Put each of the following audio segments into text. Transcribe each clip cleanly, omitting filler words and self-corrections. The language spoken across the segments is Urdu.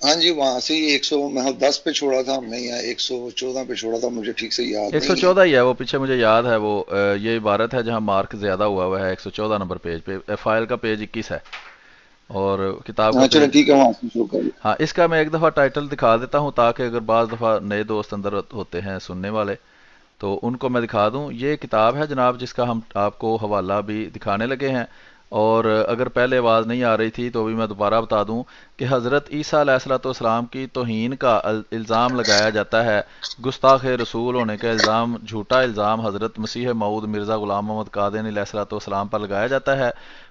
ہاں جی وہاں سے ہی 110 پہ چھوڑا تھا ہم نے، یا 114 پہ چھوڑا تھا، مجھے ٹھیک سے یاد ایک سو نہیں ہے۔ چودہ ہی ہے وہ، پیچھے مجھے یاد ہے وہ یہ عبارت ہے جہاں مارک زیادہ ہوا ہے 114 نمبر پیج پہ، فائل کا پیج 21 ہے اور کتاب کا ہاں چلیں پیج۔ ٹھیک ہے، وہاں سے شروع کریے۔ ہاں اس کا میں ایک دفعہ ٹائٹل دکھا دیتا ہوں تاکہ اگر بعض دفعہ نئے دوست اندر ہوتے ہیں سننے والے تو ان کو میں دکھا دوں۔ یہ کتاب ہے جناب جس کا ہم آپ کو حوالہ بھی دکھانے لگے ہیں، اور اگر پہلے آواز نہیں آ رہی تھی تو بھی میں دوبارہ بتا دوں کہ حضرت عیسیٰ علیہ السلام کی توہین کا الزام لگایا جاتا ہے، گستاخ رسول ہونے کا الزام، جھوٹا الزام حضرت مسیح موعود مرزا غلام محمد قادیانی علیہ السلام پر لگایا جاتا ہے۔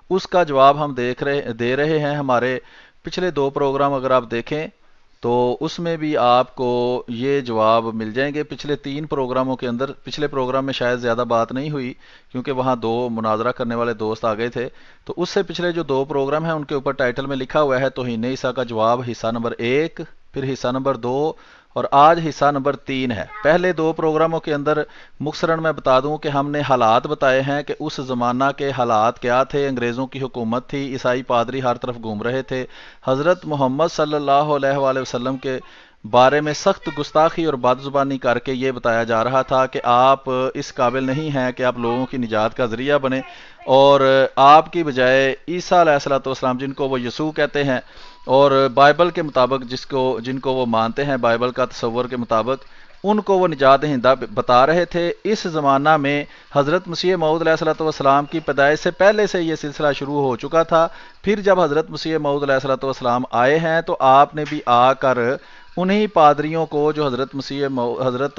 اس کا جواب ہم دے رہے ہیں۔ ہمارے پچھلے 2 پروگرام اگر آپ دیکھیں تو اس میں بھی آپ کو یہ جواب مل جائیں گے۔ پچھلے 3 پروگراموں کے اندر، پچھلے پروگرام میں شاید زیادہ بات نہیں ہوئی کیونکہ وہاں 2 مناظرہ کرنے والے دوست آ گئے تھے، تو اس سے پچھلے جو 2 پروگرام ہیں ان کے اوپر ٹائٹل میں لکھا ہوا ہے توہین عیسیٰ کا جواب حصہ نمبر 1، پھر حصہ نمبر 2 اور آج حصہ نمبر 3 ہے۔ پہلے 2 پروگراموں کے اندر مختصراً میں بتا دوں کہ ہم نے حالات بتائے ہیں کہ اس زمانہ کے حالات کیا تھے۔ انگریزوں کی حکومت تھی، عیسائی پادری ہر طرف گھوم رہے تھے، حضرت محمد صلی اللہ علیہ وآلہ وسلم کے بارے میں سخت گستاخی اور بد زبانی کر کے یہ بتایا جا رہا تھا کہ آپ اس قابل نہیں ہیں کہ آپ لوگوں کی نجات کا ذریعہ بنے، اور آپ کی بجائے عیسیٰ علیہ السلام جن کو وہ یسوع کہتے ہیں اور بائبل کے مطابق جن کو وہ مانتے ہیں، بائبل کا تصور کے مطابق ان کو وہ نجات دہندہ بتا رہے تھے۔ اس زمانہ میں حضرت مسیح موعود علیہ السلام کی پیدائش سے پہلے سے یہ سلسلہ شروع ہو چکا تھا۔ پھر جب حضرت مسیح موعود علیہ السلام آئے ہیں تو آپ نے بھی آ کر انہی پادریوں کو جو حضرت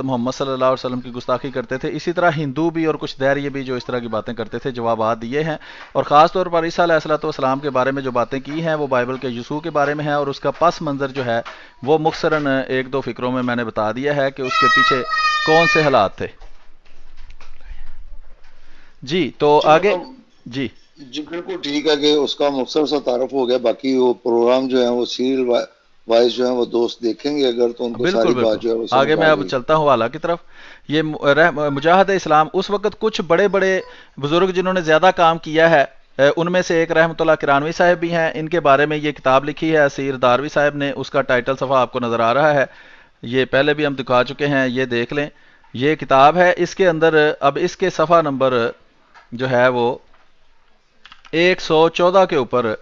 محمد صلی اللہ علیہ وسلم کی گستاخی کرتے تھے، اسی طرح ہندو بھی اور کچھ دیریے بھی جو اس طرح کی باتیں کرتے تھے، جوابات دیے ہیں، اور خاص طور پر عیسیٰ علیہ السلام کے بارے میں جو باتیں کی ہیں وہ بائبل کے یسوع کے بارے میں ہے، اور اس کا پس منظر جو ہے وہ مختصراً 1-2 فکروں میں نے بتا دیا ہے کہ اس کے پیچھے کون سے حالات تھے۔ جی تو جی آگے۔ مطلب جی جی بالکل ٹھیک ہے کہ اس کا مختصر سا تعارف ہو گیا، باقی وہ پروگرام جو ہیں وہ سیریل وائز جو ہیں وہ دوست دیکھیں گے اگر تو ان کو بالکل ساری بالکل، بات جو ہے وہ آگے سمجھ میں آ اب جائے گی۔ چلتا ہوں حوالہ کی طرف۔ یہ مجاہد اسلام اس وقت کچھ بڑے بڑے بزرگ جنہوں نے زیادہ کام کیا ہے، ان میں سے ایک رحمۃ اللہ کرانوی صاحب بھی ہیں، ان کے بارے میں یہ کتاب لکھی ہے اسیر داروی صاحب نے، اس کا ٹائٹل صفحہ آپ کو نظر آ رہا ہے، یہ پہلے بھی ہم دکھا چکے ہیں، یہ دیکھ لیں، یہ کتاب ہے۔ اس کے اندر اب اس کے صفحہ نمبر جو ہے وہ 114 کے اوپر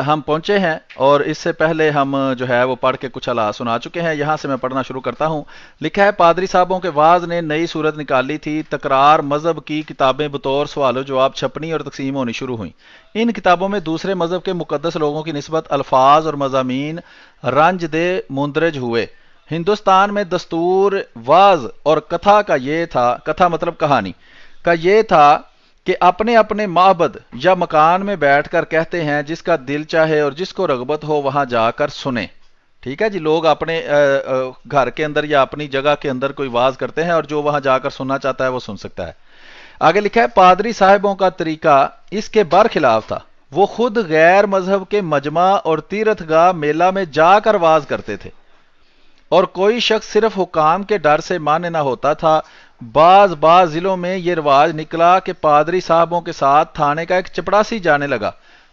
ہم پہنچے ہیں، اور اس سے پہلے ہم جو ہے وہ پڑھ کے کچھ حالات سنا چکے ہیں۔ یہاں سے میں پڑھنا شروع کرتا ہوں۔ لکھا ہے پادری صاحبوں کے وعظ نے نئی صورت نکالی تھی، تکرار مذہب کی کتابیں بطور سوال و جواب چھپنی اور تقسیم ہونی شروع ہوئیں۔ ان کتابوں میں دوسرے مذہب کے مقدس لوگوں کی نسبت الفاظ اور مضامین رنج دہ مندرج ہوئے۔ ہندوستان میں دستور وعظ اور کتھا کا یہ تھا، کتھا مطلب کہانی کا یہ تھا کہ اپنے اپنے معبد یا مکان میں بیٹھ کر کہتے ہیں، جس کا دل چاہے اور جس کو رغبت ہو وہاں جا کر سنیں۔ ٹھیک ہے جی، لوگ اپنے گھر کے اندر یا اپنی جگہ کے اندر کوئی واز کرتے ہیں اور جو وہاں جا کر سننا چاہتا ہے وہ سن سکتا ہے۔ آگے لکھا ہے پادری صاحبوں کا طریقہ اس کے برخلاف تھا، وہ خود غیر مذہب کے مجمع اور تیرتھ گاہ میلہ میں جا کر واز کرتے تھے، اور کوئی شخص صرف حکام کے ڈر سے مانے نہ ہوتا تھا۔ بعض ضلعوں میں یہ رواج نکلا کہ پادری صاحبوں کے ساتھ تھانے کا ایک چپڑاسی جانے لگا۔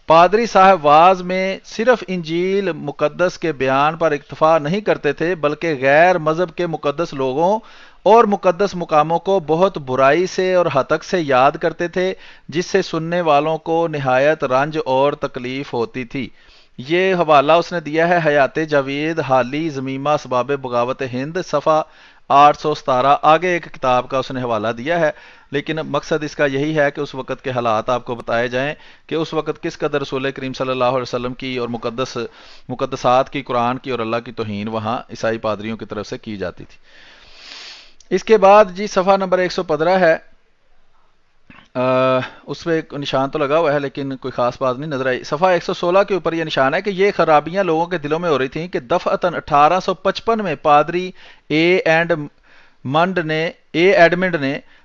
پادری صاحب واز میں صرف انجیل مقدس کے بیان پر اکتفا نہیں کرتے تھے، بلکہ غیر مذہب کے مقدس لوگوں اور مقدس مقاموں کو بہت برائی سے اور ہتک سے یاد کرتے تھے، جس سے سننے والوں کو نہایت رنج اور تکلیف ہوتی تھی۔ یہ حوالہ اس نے دیا ہے حیات جاوید حالی ضمیمہ اسباب بغاوت ہند، صفحہ 817۔ آگے ایک کتاب کا اس نے حوالہ دیا ہے، لیکن مقصد اس کا یہی ہے کہ اس وقت کے حالات آپ کو بتائے جائیں کہ اس وقت کس قدر رسول کریم صلی اللہ علیہ وسلم کی اور مقدسات کی، قرآن کی اور اللہ کی توہین وہاں عیسائی پادریوں کی طرف سے کی جاتی تھی۔ اس کے بعد جی صفحہ نمبر 115 ہے، اس پہ ایک نشان تو لگا ہوا ہے لیکن کوئی خاص بات نہیں نظر آئی۔ صفحہ 116 کے اوپر یہ نشان ہے کہ یہ خرابیاں لوگوں کے دلوں میں ہو رہی تھیں کہ دفعتاً 1855 میں پادری اے ایڈمنڈ نے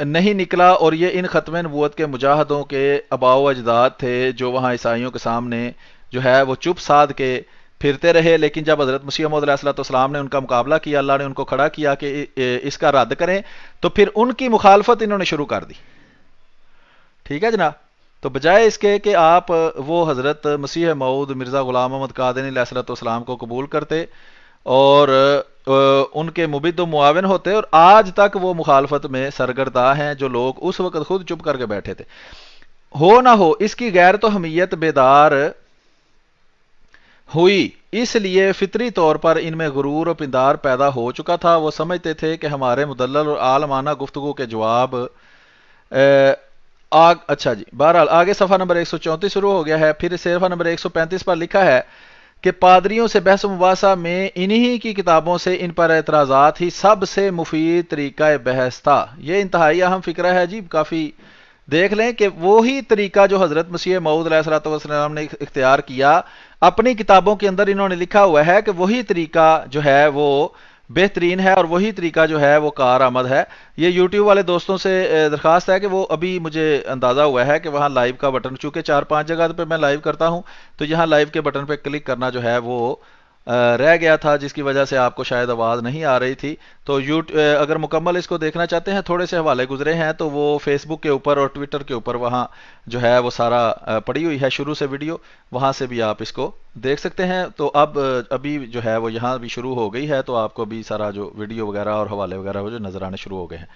نہیں نکلا، اور یہ ان ختم نبوت کے مجاہدوں کے آباء و اجداد تھے جو وہاں عیسائیوں کے سامنے جو ہے وہ چپ سادھ کے پھرتے رہے، لیکن جب حضرت مسیح موعود علیہ السلام نے ان کا مقابلہ کیا، اللہ نے ان کو کھڑا کیا کہ اس کا رد کریں، تو پھر ان کی مخالفت انہوں نے شروع کر دی۔ ٹھیک ہے جناب؟ تو بجائے اس کے کہ آپ وہ حضرت مسیح موعود مرزا غلام محمد قادری علیہ السلام کو قبول کرتے اور ان کے مبید و معاون ہوتے، اور آج تک وہ مخالفت میں سرگرداں ہیں جو لوگ اس وقت خود چپ کر کے بیٹھے تھے۔ ہو نہ ہو اس کی غیر تو حمیت بیدار ہوئی، اس لیے فطری طور پر ان میں غرور و پندار پیدا ہو چکا تھا۔ وہ سمجھتے تھے کہ ہمارے مدلل اور عالمانہ گفتگو کے جواب اچھا جی، بہرحال آگے صفحہ نمبر 134 شروع ہو گیا ہے۔ پھر صفحہ نمبر 135 پر لکھا ہے کہ پادریوں سے بحث و مباحثہ میں انہی کی کتابوں سے ان پر اعتراضات ہی سب سے مفید طریقہ بحث تھا۔ یہ انتہائی اہم فکرہ ہے جی، کافی دیکھ لیں کہ وہی طریقہ جو حضرت مسیح موعود علیہ السلام نے اختیار کیا اپنی کتابوں کے اندر انہوں نے لکھا ہوا ہے کہ وہی طریقہ جو ہے وہ بہترین ہے، اور وہی طریقہ جو ہے وہ کارآمد ہے۔ یہ یوٹیوب والے دوستوں سے درخواست ہے کہ وہ ابھی مجھے اندازہ ہوا ہے کہ وہاں لائیو کا بٹن، چونکہ 4-5 جگہ پہ میں لائیو کرتا ہوں تو یہاں لائیو کے بٹن پہ کلک کرنا جو ہے وہ رہ گیا تھا، جس کی وجہ سے آپ کو شاید آواز نہیں آ رہی تھی۔ تو اگر مکمل اس کو دیکھنا چاہتے ہیں، تھوڑے سے حوالے گزرے ہیں تو وہ فیس بک کے اوپر اور ٹویٹر کے اوپر وہاں جو ہے وہ سارا پڑی ہوئی ہے شروع سے ویڈیو، وہاں سے بھی آپ اس کو دیکھ سکتے ہیں۔ تو ابھی جو ہے وہ یہاں بھی شروع ہو گئی ہے، تو آپ کو بھی سارا جو ویڈیو وغیرہ اور حوالے وغیرہ وہ جو نظر آنے شروع ہو گئے ہیں۔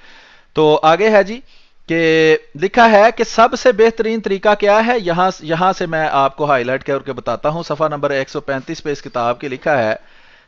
تو آگے ہے جی کہ لکھا ہے کہ سب سے بہترین طریقہ کیا ہے، یہاں سے میں آپ کو ہائی لائٹ کر کے بتاتا ہوں۔ صفحہ نمبر 135 پہ اس کتاب کی لکھا ہے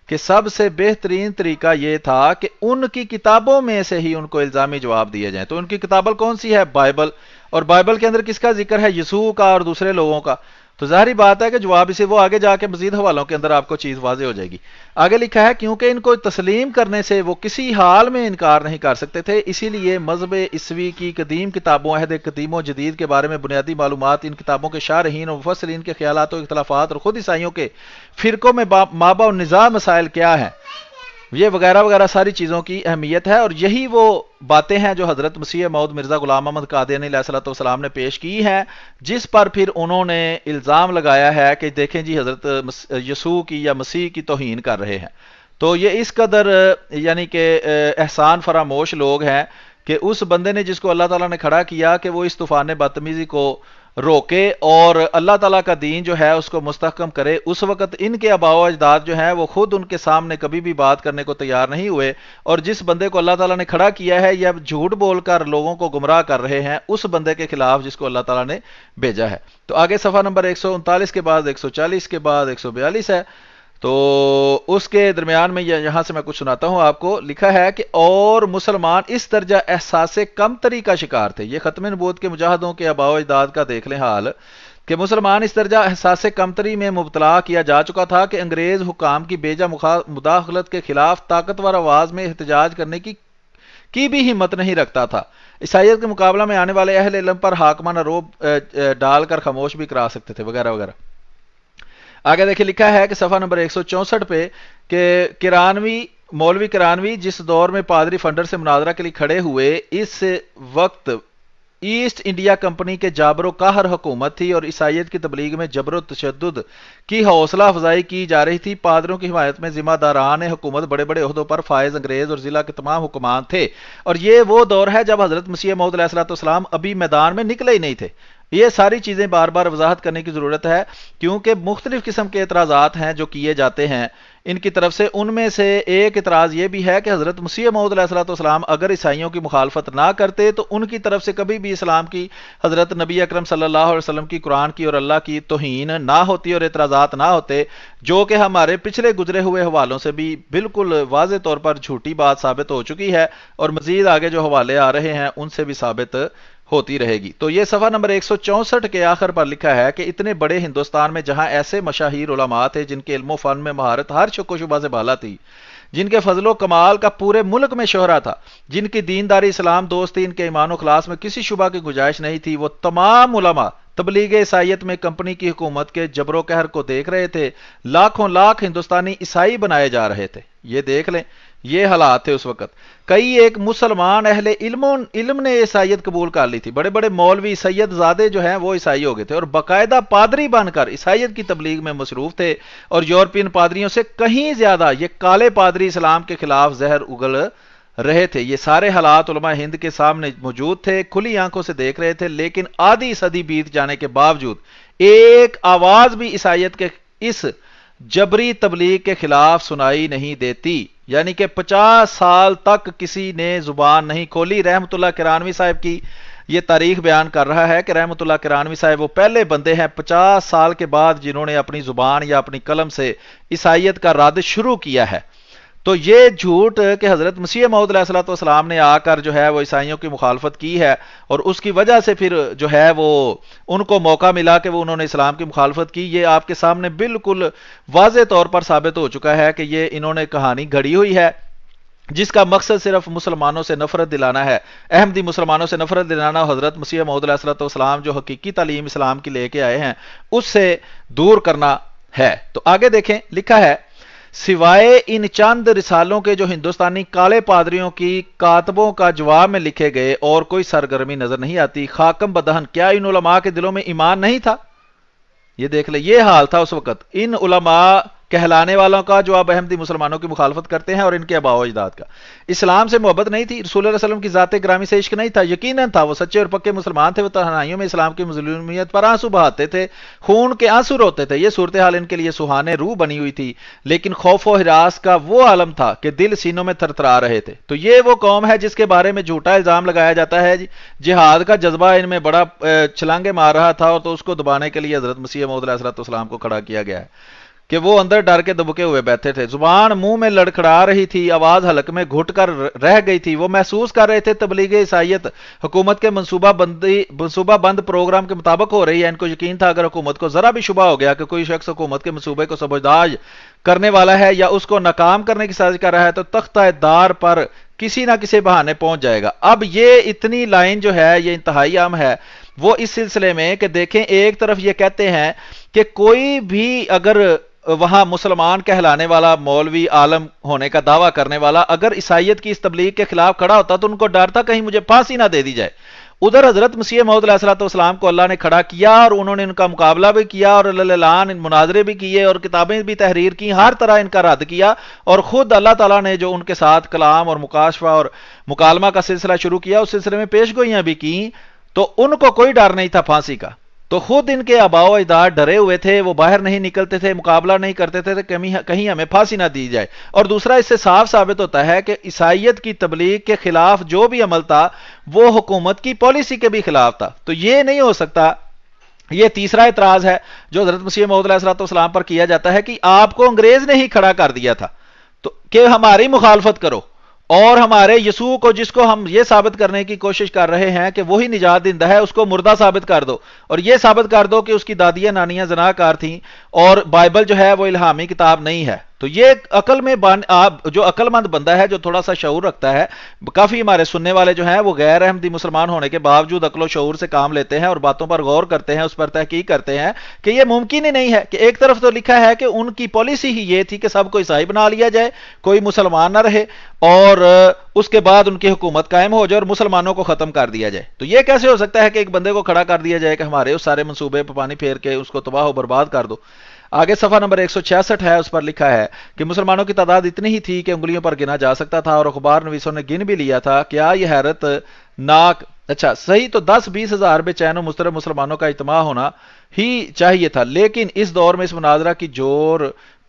کہ سب سے بہترین طریقہ یہ تھا کہ ان کی کتابوں میں سے ہی ان کو الزامی جواب دیے جائیں۔ تو ان کی کتاب کون سی ہے؟ بائبل، اور بائبل کے اندر کس کا ذکر ہے؟ یسوع کا اور دوسرے لوگوں کا۔ تو ظاہری بات ہے کہ جواب اسے وہ آگے جا کے مزید حوالوں کے اندر آپ کو چیز واضح ہو جائے گی۔ آگے لکھا ہے کیونکہ ان کو تسلیم کرنے سے وہ کسی حال میں انکار نہیں کر سکتے تھے، اسی لیے مذہب عیسوی کی قدیم کتابوں، عہد قدیم و جدید کے بارے میں بنیادی معلومات ان کتابوں کے شارحین و مفسرین کے خیالات و اختلافات، اور خود عیسائیوں کے فرقوں میں مابع و نزاع مسائل کیا ہیں، یہ وغیرہ وغیرہ ساری چیزوں کی اہمیت ہے۔ اور یہی وہ باتیں ہیں جو حضرت مسیح موعود مرزا غلام محمد قادیانی علیہ السلام نے پیش کی ہیں، جس پر پھر انہوں نے الزام لگایا ہے کہ دیکھیں جی حضرت یسوع کی یا مسیح کی توہین کر رہے ہیں۔ تو یہ اس قدر یعنی کہ احسان فراموش لوگ ہیں کہ اس بندے نے جس کو اللہ تعالیٰ نے کھڑا کیا کہ وہ اس طوفان بدتمیزی کو روکے اور اللہ تعالیٰ کا دین جو ہے اس کو مستحکم کرے، اس وقت ان کے آباء و اجداد جو ہیں وہ خود ان کے سامنے کبھی بھی بات کرنے کو تیار نہیں ہوئے، اور جس بندے کو اللہ تعالیٰ نے کھڑا کیا ہے یا جھوٹ بول کر لوگوں کو گمراہ کر رہے ہیں اس بندے کے خلاف جس کو اللہ تعالیٰ نے بھیجا ہے۔ تو آگے صفحہ نمبر 139 کے بعد 140 کے بعد 142 ہے، تو اس کے درمیان میں یہاں سے میں کچھ سناتا ہوں آپ کو۔ لکھا ہے کہ اور مسلمان اس درجہ احساس کمتری کا شکار تھے۔ یہ ختم نبوت کے مجاہدوں کے آباء و اجداد کا دیکھ لیں حال کہ مسلمان اس درجہ احساس کمتری میں مبتلا کیا جا چکا تھا کہ انگریز حکام کی بیجا مداخلت کے خلاف طاقتور آواز میں احتجاج کرنے کی بھی ہمت نہیں رکھتا تھا۔ عیسائیت کے مقابلہ میں آنے والے اہل علم پر حاکمانہ روب ڈال کر خاموش بھی کرا سکتے تھے وغیرہ وغیرہ۔ آگے دیکھیں لکھا ہے کہ صفحہ نمبر 164 پہ کہ مولوی کرانوی جس دور میں پادری فنڈر سے مناظرہ کے لیے کھڑے ہوئے، اس وقت ایسٹ انڈیا کمپنی کے جابر و قہر حکومت تھی اور عیسائیت کی تبلیغ میں جبر و تشدد کی حوصلہ افزائی کی جا رہی تھی۔ پادریوں کی حمایت میں ذمہ داران حکومت بڑے بڑے عہدوں پر فائز انگریز اور ضلع کے تمام حکمان تھے، اور یہ وہ دور ہے جب حضرت مسیح موعود علیہ السلام ابھی میدان میں نکلے ہی نہیں تھے۔ یہ ساری چیزیں بار بار وضاحت کرنے کی ضرورت ہے کیونکہ مختلف قسم کے اعتراضات ہیں جو کیے جاتے ہیں ان کی طرف سے۔ ان میں سے ایک اعتراض یہ بھی ہے کہ حضرت مسیح موعود علیہ السلام اگر عیسائیوں کی مخالفت نہ کرتے تو ان کی طرف سے کبھی بھی اسلام کی، حضرت نبی اکرم صلی اللہ علیہ وسلم کی، قرآن کی اور اللہ کی توہین نہ ہوتی اور اعتراضات نہ ہوتے، جو کہ ہمارے پچھلے گزرے ہوئے حوالوں سے بھی بالکل واضح طور پر جھوٹی بات ثابت ہو چکی ہے، اور مزید آگے جو حوالے آ رہے ہیں ان سے بھی ثابت ہوتی رہے گی۔ تو یہ صفحہ نمبر 164 کے آخر پر لکھا ہے کہ اتنے بڑے ہندوستان میں جہاں ایسے مشاہیر علماء تھے جن کے علم و فن میں مہارت ہر شک و شبہ سے بالا تھی، جن کے فضل و کمال کا پورے ملک میں شہرہ تھا، جن کی دینداری اسلام دوستی، ان کے ایمان و اخلاص میں کسی شبہ کی گنجائش نہیں تھی، وہ تمام علماء تبلیغ عیسائیت میں کمپنی کی حکومت کے جبر و قہر کو دیکھ رہے تھے۔ لاکھوں لاکھ ہندوستانی عیسائی بنائے جا رہے تھے۔ یہ دیکھ لیں یہ حالات تھے اس وقت. کئی ایک مسلمان اہل علم نے عیسائیت قبول کر لی تھی. بڑے بڑے مولوی سید زادے جو ہیں وہ عیسائی ہو گئے تھے اور باقاعدہ پادری بن کر عیسائیت کی تبلیغ میں مصروف تھے, اور یورپین پادریوں سے کہیں زیادہ یہ کالے پادری اسلام کے خلاف زہر اگل رہے تھے. یہ سارے حالات علماء ہند کے سامنے موجود تھے, کھلی آنکھوں سے دیکھ رہے تھے, لیکن آدھی صدی بیت جانے کے باوجود ایک آواز بھی عیسائیت کے اس جبری تبلیغ کے خلاف سنائی نہیں دیتی. یعنی کہ 50 سال تک کسی نے زبان نہیں کھولی. رحمت اللہ کرانوی صاحب کی یہ تاریخ بیان کر رہا ہے کہ رحمت اللہ کرانوی صاحب وہ پہلے بندے ہیں 50 سال کے بعد جنہوں نے اپنی زبان یا اپنی قلم سے عیسائیت کا رد شروع کیا ہے. تو یہ جھوٹ کہ حضرت مسیح موعود علیہ الصلوۃ والسلام نے آ کر جو ہے وہ عیسائیوں کی مخالفت کی ہے, اور اس کی وجہ سے پھر جو ہے وہ ان کو موقع ملا کہ وہ انہوں نے اسلام کی مخالفت کی, یہ آپ کے سامنے بالکل واضح طور پر ثابت ہو چکا ہے کہ یہ انہوں نے کہانی گھڑی ہوئی ہے جس کا مقصد صرف مسلمانوں سے نفرت دلانا ہے, احمدی مسلمانوں سے نفرت دلانا. حضرت مسیح موعود علیہ الصلوۃ والسلام جو حقیقی تعلیم اسلام کی لے کے آئے ہیں اس سے دور کرنا ہے. تو آگے دیکھیں, لکھا ہے سوائے ان چند رسالوں کے جو ہندوستانی کالے پادریوں کی کاتبوں کا جواب میں لکھے گئے اور کوئی سرگرمی نظر نہیں آتی. خاکم بدہن, کیا ان علماء کے دلوں میں ایمان نہیں تھا؟ یہ دیکھ لیں, یہ حال تھا اس وقت ان علماء کہلانے والوں کا جو اب احمدی مسلمانوں کی مخالفت کرتے ہیں اور ان کے آباء و اجداد کا. اسلام سے محبت نہیں تھی, رسول اللہ علیہ وسلم کی ذات گرامی سے عشق نہیں تھا. یقیناً تھا, وہ سچے اور پکے مسلمان تھے, وہ تنہائیوں میں اسلام کی مظلومیت پر آنسو بہاتے تھے, خون کے آنسو روتے تھے. یہ صورتحال ان کے لیے سہانے روح بنی ہوئی تھی, لیکن خوف و ہراس کا وہ عالم تھا کہ دل سینوں میں تھرتھرا رہے تھے. تو یہ وہ قوم ہے جس کے بارے میں جھوٹا الزام لگایا جاتا ہے جہاد کا جذبہ ان میں بڑا چھلانگے مار رہا تھا, اور تو اس کو دبانے کے لیے حضرت مسیح موعود علیہ السلام کو کھڑا کیا گیا ہے کہ وہ اندر ڈر کے دبکے ہوئے بیٹھے تھے. زبان منہ میں لڑکھڑا رہی تھی, آواز حلق میں گھٹ کر رہ گئی تھی. وہ محسوس کر رہے تھے تبلیغ عیسائیت حکومت کے منصوبہ بند پروگرام کے مطابق ہو رہی ہے. ان کو یقین تھا اگر حکومت کو ذرا بھی شبہ ہو گیا کہ کوئی شخص حکومت کے منصوبے کو سبوتاژ کرنے والا ہے یا اس کو ناکام کرنے کی سازش کر رہا ہے, تو تختہ دار پر کسی نہ کسی بہانے پہنچ جائے گا. اب یہ اتنی لائن جو ہے یہ انتہائی عام ہے وہ اس سلسلے میں کہ دیکھیں, ایک طرف یہ کہتے ہیں کہ کوئی بھی اگر وہاں مسلمان کہلانے والا مولوی عالم ہونے کا دعویٰ کرنے والا اگر عیسائیت کی اس تبلیغ کے خلاف کھڑا ہوتا تو ان کو ڈر تھا کہیں مجھے پھانسی نہ دے دی جائے. ادھر حضرت مسیح موعود علیہ السلام کو اللہ نے کھڑا کیا اور انہوں نے ان کا مقابلہ بھی کیا اور اعلان مناظرے بھی کیے اور کتابیں بھی تحریر کی, ہر طرح ان کا رد کیا, اور خود اللہ تعالیٰ نے جو ان کے ساتھ کلام اور مکاشفہ اور مکالمہ کا سلسلہ شروع کیا اس سلسلے میں پیش گوئیاں بھی کی, تو ان کو کوئی ڈر نہیں تھا پھانسی کا. تو خود ان کے آباء و اجداد ڈرے ہوئے تھے, وہ باہر نہیں نکلتے تھے, مقابلہ نہیں کرتے تھے کہیں ہمیں پھانسی نہ دی جائے. اور دوسرا اس سے صاف ثابت ہوتا ہے کہ عیسائیت کی تبلیغ کے خلاف جو بھی عمل تھا وہ حکومت کی پالیسی کے بھی خلاف تھا. تو یہ نہیں ہو سکتا. یہ تیسرا اعتراض ہے جو حضرت مسیح موعود علیہ السلام پر کیا جاتا ہے کہ آپ کو انگریز نے ہی کھڑا کر دیا تھا تو کہ ہماری مخالفت کرو, اور ہمارے یسوع کو جس کو ہم یہ ثابت کرنے کی کوشش کر رہے ہیں کہ وہی نجات دہندہ ہے اس کو مردہ ثابت کر دو, اور یہ ثابت کر دو کہ اس کی دادیاں نانیاں زناکار تھیں اور بائبل جو ہے وہ الہامی کتاب نہیں ہے. تو یہ عقل میں جو عقل مند بندہ ہے جو تھوڑا سا شعور رکھتا ہے, کافی ہمارے سننے والے جو ہیں وہ غیر احمدی مسلمان ہونے کے باوجود عقل و شعور سے کام لیتے ہیں اور باتوں پر غور کرتے ہیں, اس پر تحقیق کرتے ہیں کہ یہ ممکن ہی نہیں ہے کہ ایک طرف تو لکھا ہے کہ ان کی پالیسی ہی یہ تھی کہ سب کو عیسائی بنا لیا جائے, کوئی مسلمان نہ رہے, اور اس کے بعد ان کی حکومت قائم ہو جائے اور مسلمانوں کو ختم کر دیا جائے. تو یہ کیسے ہو سکتا ہے کہ ایک بندے کو کھڑا کر دیا جائے کہ ہمارے اس سارے منصوبے پہ پانی پھیر کے اس کو تباہ و برباد کر دو. آگے صفحہ نمبر 166 ہے, اس پر لکھا ہے کہ مسلمانوں کی تعداد اتنی ہی تھی کہ انگلیوں پر گنا جا سکتا تھا, اور اخبار نویسوں نے گن بھی لیا تھا. کیا یہ حیرت ناک, اچھا صحیح تو 10-20 ہزار بے چین و مضطرب مسلمانوں کا اجتماع ہونا ہی چاہیے تھا, لیکن اس دور میں اس مناظرہ کی جو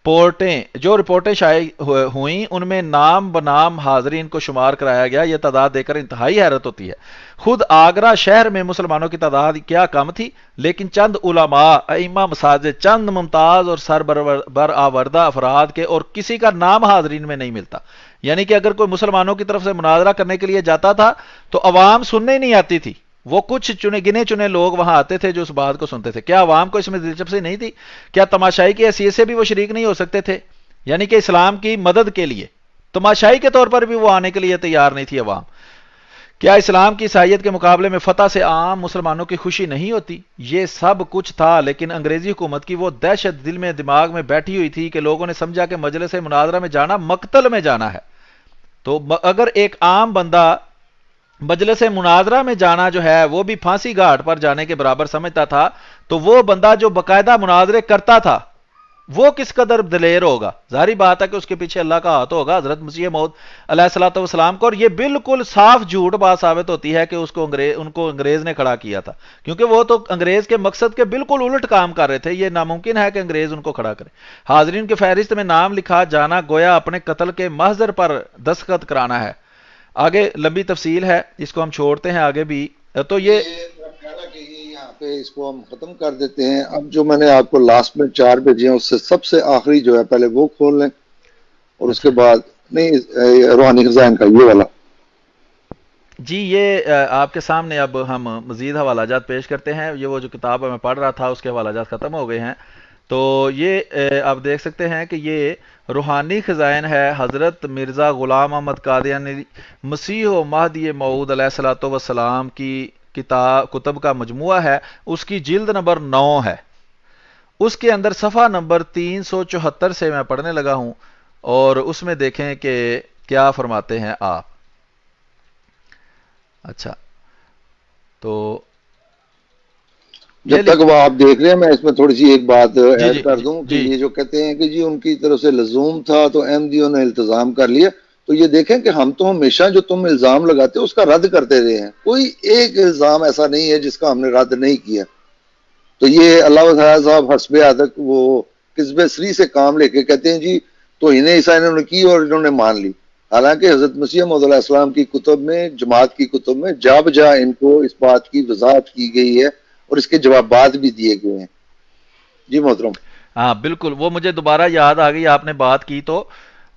رپورٹیں شائع ہوئیں ان میں نام بنام حاضرین کو شمار کرایا گیا. یہ تعداد دیکھ کر انتہائی حیرت ہوتی ہے. خود آگرہ شہر میں مسلمانوں کی تعداد کیا کم تھی, لیکن چند علماء, ائمہ مساجد, چند ممتاز اور سر برآوردہ افراد کے اور کسی کا نام حاضرین میں نہیں ملتا. یعنی کہ اگر کوئی مسلمانوں کی طرف سے مناظرہ کرنے کے لیے جاتا تھا تو عوام سننے نہیں آتی تھی, وہ کچھ گنے چنے لوگ وہاں آتے تھے جو اس بات کو سنتے تھے. کیا عوام کو اس میں دلچسپی نہیں تھی؟ کیا تماشائی کی حیثیت سے بھی وہ شریک نہیں ہو سکتے تھے؟ یعنی کہ اسلام کی مدد کے لیے تماشائی کے طور پر بھی وہ آنے کے لیے تیار نہیں تھی عوام. کیا اسلام کی عیسائیت کے مقابلے میں فتح سے عام مسلمانوں کی خوشی نہیں ہوتی؟ یہ سب کچھ تھا, لیکن انگریزی حکومت کی وہ دہشت دل میں دماغ میں بیٹھی ہوئی تھی کہ لوگوں نے سمجھا کہ مجلس مناظرہ میں جانا مقتل میں جانا ہے. تو اگر ایک عام بندہ مجلس مناظرہ میں جانا جو ہے وہ بھی پھانسی گھاٹ پر جانے کے برابر سمجھتا تھا، تو وہ بندہ جو باقاعدہ مناظرے کرتا تھا وہ کس قدر دلیر ہوگا؟ ظاہری بات ہے کہ اس کے پیچھے اللہ کا ہاتھ ہوگا، حضرت مسیح موعود علیہ الصلوۃ والسلام کو، اور یہ بالکل صاف جھوٹ بات ثابت ہوتی ہے کہ ان کو انگریز نے کھڑا کیا تھا، کیونکہ وہ تو انگریز کے مقصد کے بالکل الٹ کام کر رہے تھے، یہ ناممکن ہے کہ انگریز ان کو کھڑا کرے۔ حاضرین کی فہرست میں نام لکھا جانا گویا اپنے قتل کے محضر پر دستخط کرانا ہے۔ آگے لمبی تفصیل ہے، اس کو ہم چھوڑتے ہیں آگے بھی۔ تو یہ یہاں پہ اس کو ہم ختم کر دیتے ہیں۔ اب جو میں نے آپ کو لاسٹ میں 4 بھیجے ہیں اس سے سب سے آخری جو ہے پہلے وہ کھول لیں، اور اس کے بعد نہیں روحانی خزائن کا یہ والا جی یہ آپ کے سامنے اب ہم مزید حوالہ جات پیش کرتے ہیں۔ یہ وہ جو کتاب میں پڑھ رہا تھا اس کے حوالہ جات ختم ہو گئے ہیں، تو یہ آپ دیکھ سکتے ہیں کہ یہ روحانی خزائن ہے حضرت مرزا غلام احمد قادیانی مسیح و مہدی موعود علیہ الصلوۃ والسلام کی کتب کا مجموعہ ہے، اس کی جلد نمبر 9 ہے، اس کے اندر صفحہ نمبر 374 سے میں پڑھنے لگا ہوں، اور اس میں دیکھیں کہ کیا فرماتے ہیں آپ۔ اچھا تو جب تک وہ آپ دیکھ رہے ہیں میں اس میں تھوڑی سی ایک بات ایڈ کر دوں کہ جی یہ جو کہتے ہیں کہ جی ان کی طرف سے لزوم تھا تو احمدیوں نے التزام کر لیا، تو یہ دیکھیں کہ ہم تو ہمیشہ جو تم الزام لگاتے ہو اس کا رد کرتے رہے ہیں، کوئی ایک الزام ایسا نہیں ہے جس کا ہم نے رد نہیں کیا۔ تو یہ اللہ تعالیٰ صاحب حسب عادت وہ قصب سری سے کام لے کے کہتے ہیں جی تو انہیں عیسیٰ انہوں نے کی اور انہوں نے مان لی، حالانکہ حضرت مسیح موعود علیہ السلام کی کتب میں، جماعت کی کتب میں جا بجا ان کو اس بات کی وضاحت کی گئی ہے اور اس کے جوابات بھی دیے گئے ہیں۔ جی محترم۔ ہاں بالکل، وہ مجھے دوبارہ یاد آ گئی، آپ نے بات کی تو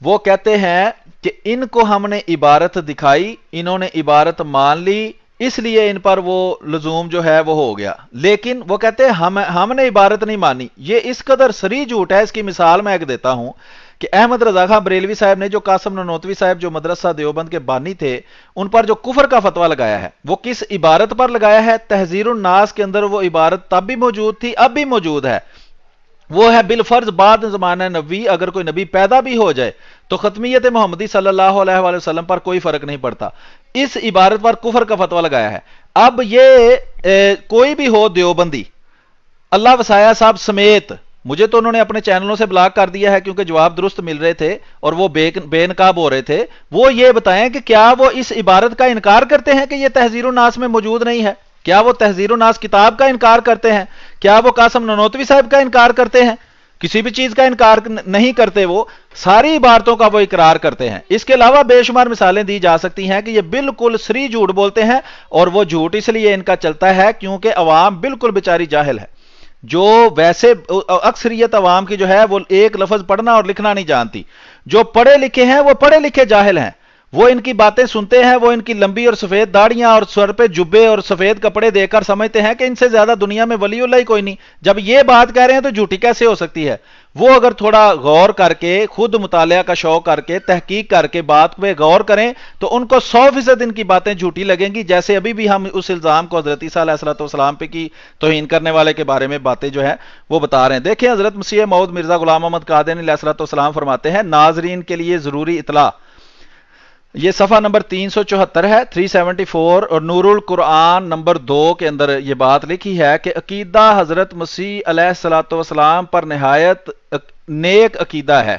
وہ کہتے ہیں کہ ان کو ہم نے عبارت دکھائی، انہوں نے عبارت مان لی، اس لیے ان پر وہ لزوم جو ہے وہ ہو گیا، لیکن وہ کہتے ہیں ہم نے عبارت نہیں مانی۔ یہ اس قدر سری جھوٹ ہے، اس کی مثال میں ایک دیتا ہوں کہ احمد رضا خان بریلوی صاحب نے جو قاسم نانوتوی صاحب جو مدرسہ دیوبند کے بانی تھے ان پر جو کفر کا فتویٰ لگایا ہے، وہ کس عبارت پر لگایا ہے؟ تحذیر الناس کے اندر وہ عبارت تب بھی موجود تھی، اب بھی موجود ہے، وہ ہے بالفرض بعد زمانہ نبی اگر کوئی نبی پیدا بھی ہو جائے تو ختمیت محمدی صلی اللہ علیہ وآلہ وسلم پر کوئی فرق نہیں پڑتا، اس عبارت پر کفر کا فتویٰ لگایا ہے۔ اب یہ کوئی بھی ہو دیوبندی، اللہ وسایہ صاحب سمیت، مجھے تو انہوں نے اپنے چینلوں سے بلاک کر دیا ہے کیونکہ جواب درست مل رہے تھے اور وہ بے نقاب ہو رہے تھے، وہ یہ بتائیں کہ کیا وہ اس عبارت کا انکار کرتے ہیں کہ یہ تحذیر الناس میں موجود نہیں ہے؟ کیا وہ تحذیر الناس کتاب کا انکار کرتے ہیں؟ کیا وہ قاسم نانوتوی صاحب کا انکار کرتے ہیں؟ کسی بھی چیز کا انکار نہیں کرتے، وہ ساری عبارتوں کا وہ اقرار کرتے ہیں۔ اس کے علاوہ بے شمار مثالیں دی جا سکتی ہیں کہ یہ بالکل سری جھوٹ بولتے ہیں، اور وہ جھوٹ اس لیے ان کا چلتا ہے کیونکہ عوام بالکل بیچاری جاہل ہے، جو ویسے اکثریت عوام کی جو ہے وہ ایک لفظ پڑھنا اور لکھنا نہیں جانتی، جو پڑھے لکھے ہیں وہ پڑھے لکھے جاہل ہیں، وہ ان کی باتیں سنتے ہیں، وہ ان کی لمبی اور سفید داڑیاں اور سر پہ جبے اور سفید کپڑے دے کر سمجھتے ہیں کہ ان سے زیادہ دنیا میں ولی اللہ ہی کوئی نہیں۔ جب یہ بات کہہ رہے ہیں تو جھوٹی کیسے ہو سکتی ہے؟ وہ اگر تھوڑا غور کر کے، خود مطالعہ کا شوق کر کے، تحقیق کر کے بات پہ غور کریں تو ان کو 100% ان کی باتیں جھوٹی لگیں گی، جیسے ابھی بھی ہم اس الزام کو حضرت عیسیٰ علیہ السلام پہ کی توہین کرنے والے کے بارے میں باتیں جو ہے وہ بتا رہے ہیں۔ دیکھیں حضرت مسیح موعود مرزا غلام احمد قادیانی علیہ السلام فرماتے ہیں، ناظرین کے لیے ضروری اطلاع، یہ صفحہ نمبر 374 ہے 374، اور نور القرآن نمبر 2 کے اندر یہ بات لکھی ہے کہ عقیدہ حضرت مسیح علیہ السلام پر نہایت نیک عقیدہ ہے۔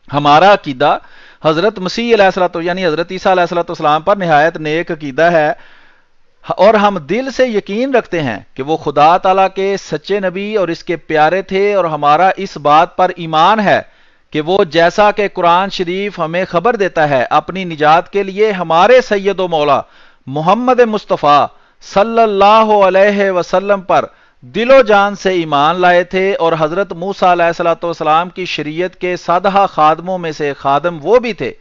ہمارا عقیدہ حضرت مسیح علیہ السلام یعنی حضرت عیسیٰ علیہ السلام پر نہایت نیک عقیدہ ہے، اور ہم دل سے یقین رکھتے ہیں کہ وہ خدا تعالیٰ کے سچے نبی اور اس کے پیارے تھے، اور ہمارا اس بات پر ایمان ہے کہ وہ جیسا کہ قرآن شریف ہمیں خبر دیتا ہے اپنی نجات کے لیے ہمارے سید و مولا محمد مصطفیٰ صلی اللہ علیہ وسلم پر دل و جان سے ایمان لائے تھے، اور حضرت موسیٰ علیہ السلام کی شریعت کے سادہ خادموں میں سے خادم وہ بھی تھے،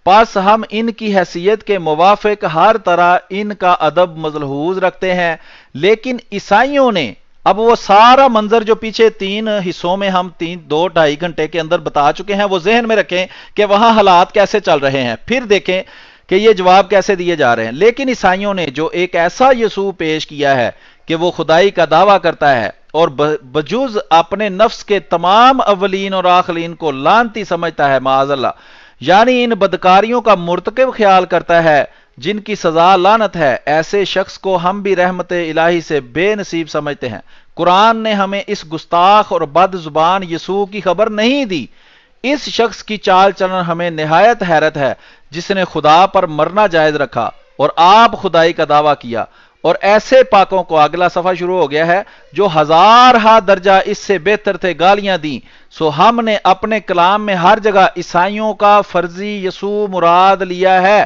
پس ہم ان کی حیثیت کے موافق ہر طرح ان کا ادب ملحوظ رکھتے ہیں۔ لیکن عیسائیوں نے، اب وہ سارا منظر جو پیچھے 3 حصوں میں ہم 2-2.5 گھنٹے کے اندر بتا چکے ہیں وہ ذہن میں رکھیں کہ وہاں حالات کیسے چل رہے ہیں، پھر دیکھیں کہ یہ جواب کیسے دیے جا رہے ہیں۔ لیکن عیسائیوں نے جو ایک ایسا یسوع پیش کیا ہے کہ وہ خدائی کا دعویٰ کرتا ہے اور بجز اپنے نفس کے تمام اولین اور آخرین کو لعنتی سمجھتا ہے، معاذ اللہ، یعنی ان بدکاریوں کا مرتکب خیال کرتا ہے جن کی سزا لعنت ہے، ایسے شخص کو ہم بھی رحمت الہی سے بے نصیب سمجھتے ہیں۔ قرآن نے ہمیں اس گستاخ اور بد زبان یسوع کی خبر نہیں دی۔ اس شخص کی چال چلن ہمیں نہایت حیرت ہے جس نے خدا پر مرنا جائز رکھا اور آپ خدائی کا دعویٰ کیا، اور ایسے پاکوں کو، اگلا صفحہ شروع ہو گیا ہے، جو ہزارہا درجہ اس سے بہتر تھے گالیاں دیں۔ سو ہم نے اپنے کلام میں ہر جگہ عیسائیوں کا فرضی یسوع مراد لیا ہے۔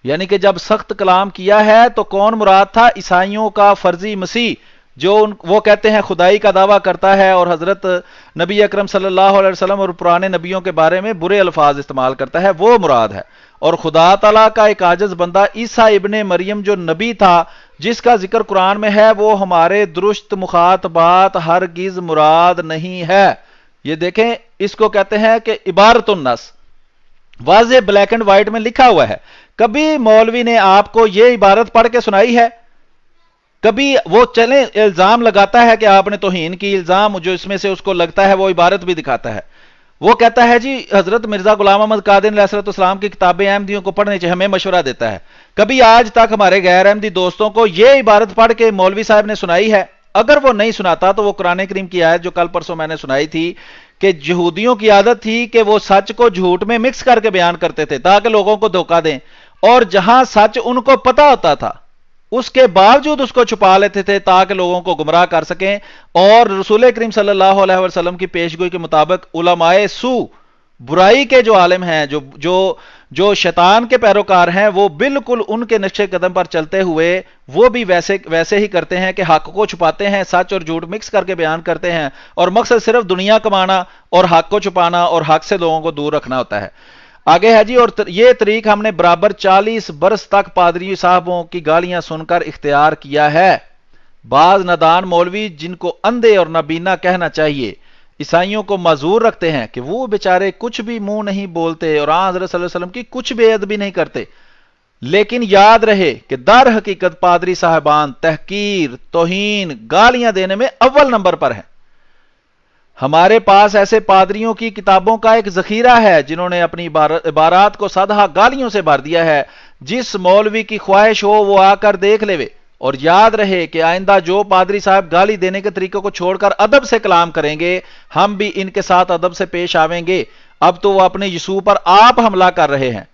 یعنی کہ جب سخت کلام کیا ہے تو کون مراد تھا؟ عیسائیوں کا فرضی مسیح، جو وہ کہتے ہیں خدائی کا دعویٰ کرتا ہے اور حضرت نبی اکرم صلی اللہ علیہ وسلم اور پرانے نبیوں کے بارے میں برے الفاظ استعمال کرتا ہے، وہ مراد ہے۔ اور خدا تعالیٰ کا ایک عاجز بندہ عیسیٰ ابن مریم جو نبی تھا، جس کا ذکر قرآن میں ہے، وہ ہمارے درست مخاطبات ہرگز مراد نہیں ہے۔ یہ دیکھیں، اس کو کہتے ہیں کہ عبارت النص، واضح بلیک اینڈ وائٹ میں لکھا ہوا ہے۔ کبھی مولوی نے آپ کو یہ عبارت پڑھ کے سنائی ہے؟ کبھی وہ چلیں الزام لگاتا ہے کہ آپ نے توہین کی، الزام جو اس میں سے اس کو لگتا ہے وہ عبارت بھی دکھاتا ہے۔ وہ کہتا ہے جی حضرت مرزا غلام احمد قادری علیہ السلام کی کتابیں احمدیوں کو پڑھنے چاہیے، ہمیں مشورہ دیتا ہے۔ کبھی آج تک ہمارے غیر احمدی دوستوں کو یہ عبارت پڑھ کے مولوی صاحب نے سنائی ہے؟ اگر وہ نہیں سناتا تو وہ قرآن کریم کی آیت جو کل پرسوں میں نے سنائی تھی کہ یہودیوں کی عادت تھی کہ وہ سچ کو جھوٹ میں مکس کر کے بیان کرتے تھے تاکہ لوگوں کو دھوکہ دیں، اور جہاں سچ ان کو پتا ہوتا تھا اس کے باوجود اس کو چھپا لیتے تھے تاکہ لوگوں کو گمراہ کر سکیں۔ اور رسول کریم صلی اللہ علیہ وسلم کی پیشگوئی کے مطابق علماء سو، برائی کے جو عالم ہیں، جو شیطان کے پیروکار ہیں، وہ بالکل ان کے نقش قدم پر چلتے ہوئے وہ بھی ویسے ہی کرتے ہیں کہ حق کو چھپاتے ہیں، سچ اور جھوٹ مکس کر کے بیان کرتے ہیں، اور مقصد صرف دنیا کمانا اور حق کو چھپانا اور حق سے لوگوں کو دور رکھنا ہوتا ہے۔ آگے ہے جی، اور یہ طریق ہم نے برابر 40 برس تک پادری صاحبوں کی گالیاں سن کر اختیار کیا ہے۔ بعض نادان مولوی جن کو اندھے اور نابینا کہنا چاہیے، عیسائیوں کو معذور رکھتے ہیں کہ وہ بیچارے کچھ بھی منہ نہیں بولتے اور حضرت صلی اللہ علیہ وسلم کی کچھ بے ادبی نہیں کرتے۔ لیکن یاد رہے کہ در حقیقت پادری صاحبان تحقیر، توہین، گالیاں دینے میں اول نمبر پر ہیں۔ ہمارے پاس ایسے پادریوں کی کتابوں کا ایک ذخیرہ ہے جنہوں نے اپنی عبارات کو سادہ گالیوں سے بھر دیا ہے۔ جس مولوی کی خواہش ہو وہ آ کر دیکھ لے۔ اور یاد رہے کہ آئندہ جو پادری صاحب گالی دینے کے طریقے کو چھوڑ کر ادب سے کلام کریں گے، ہم بھی ان کے ساتھ ادب سے پیش آویں گے۔ اب تو وہ اپنے یسوع پر آپ حملہ کر رہے ہیں۔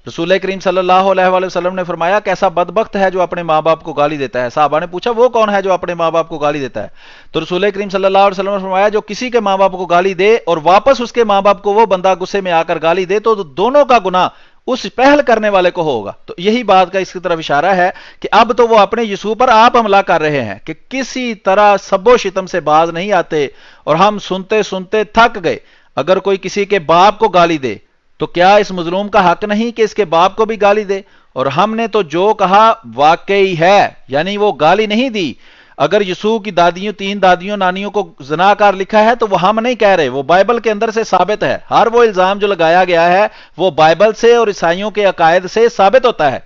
رسول کریم صلی اللہ علیہ وآلہ وسلم نے فرمایا، کیسا بدبخت ہے جو اپنے ماں باپ کو گالی دیتا ہے۔ صحابہ نے پوچھا وہ کون ہے جو اپنے ماں باپ کو گالی دیتا ہے؟ تو رسول کریم صلی اللہ علیہ وسلم نے فرمایا، جو کسی کے ماں باپ کو گالی دے اور واپس اس کے ماں باپ کو وہ بندہ غصے میں آ کر گالی دے تو دونوں کا گناہ اس پہل کرنے والے کو ہوگا۔ تو یہی بات کا اس کی طرف اشارہ ہے کہ اب تو وہ اپنے یسوع پر آپ حملہ کر رہے ہیں کہ کسی طرح سب و شتم سے باز نہیں آتے، اور ہم سنتے سنتے تھک گئے۔ اگر کوئی کسی کے باپ کو گالی دے تو کیا اس مظلوم کا حق نہیں کہ اس کے باپ کو بھی گالی دے؟ اور ہم نے تو جو کہا واقعی ہے، یعنی وہ گالی نہیں دی۔ اگر یسوع کی دادیوں، 3 دادیوں، نانیوں کو زناکار لکھا ہے تو وہ ہم نہیں کہہ رہے، وہ بائبل کے اندر سے ثابت ہے۔ ہر وہ الزام جو لگایا گیا ہے وہ بائبل سے اور عیسائیوں کے عقائد سے ثابت ہوتا ہے۔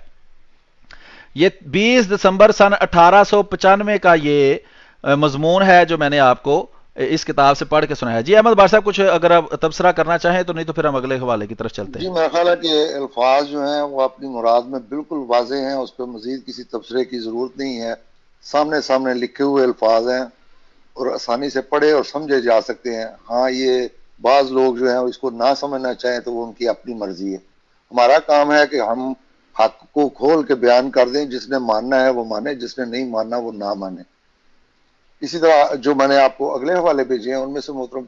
یہ 20 دسمبر سن 1895 کا یہ مضمون ہے جو میں نے آپ کو اس کتاب سے پڑھ کے سنایا۔ جی احمد بار صاحب کچھ اگر آپ تبصرہ کرنا چاہیں تو، نہیں تو پھر ہم اگلے حوالے کی طرف چلتے ہیں۔ جی میرا خیال ہے کہ الفاظ جو ہیں وہ اپنی مراد میں بالکل واضح ہیں، اس پہ مزید کسی تبصرے کی ضرورت نہیں ہے۔ سامنے لکھے ہوئے الفاظ ہیں اور آسانی سے پڑھے اور سمجھے جا سکتے ہیں۔ ہاں، یہ بعض لوگ جو ہیں اس کو نہ سمجھنا چاہیں تو وہ ان کی اپنی مرضی ہے۔ ہمارا کام ہے کہ ہم حق کو کھول کے بیان کر دیں، جس نے ماننا ہے وہ مانے، جس نے نہیں ماننا وہ نہ مانے۔ اسی طرح جو میں نے آپ کو اگلے حوالے بھیجے ہیں ان میں سے محترم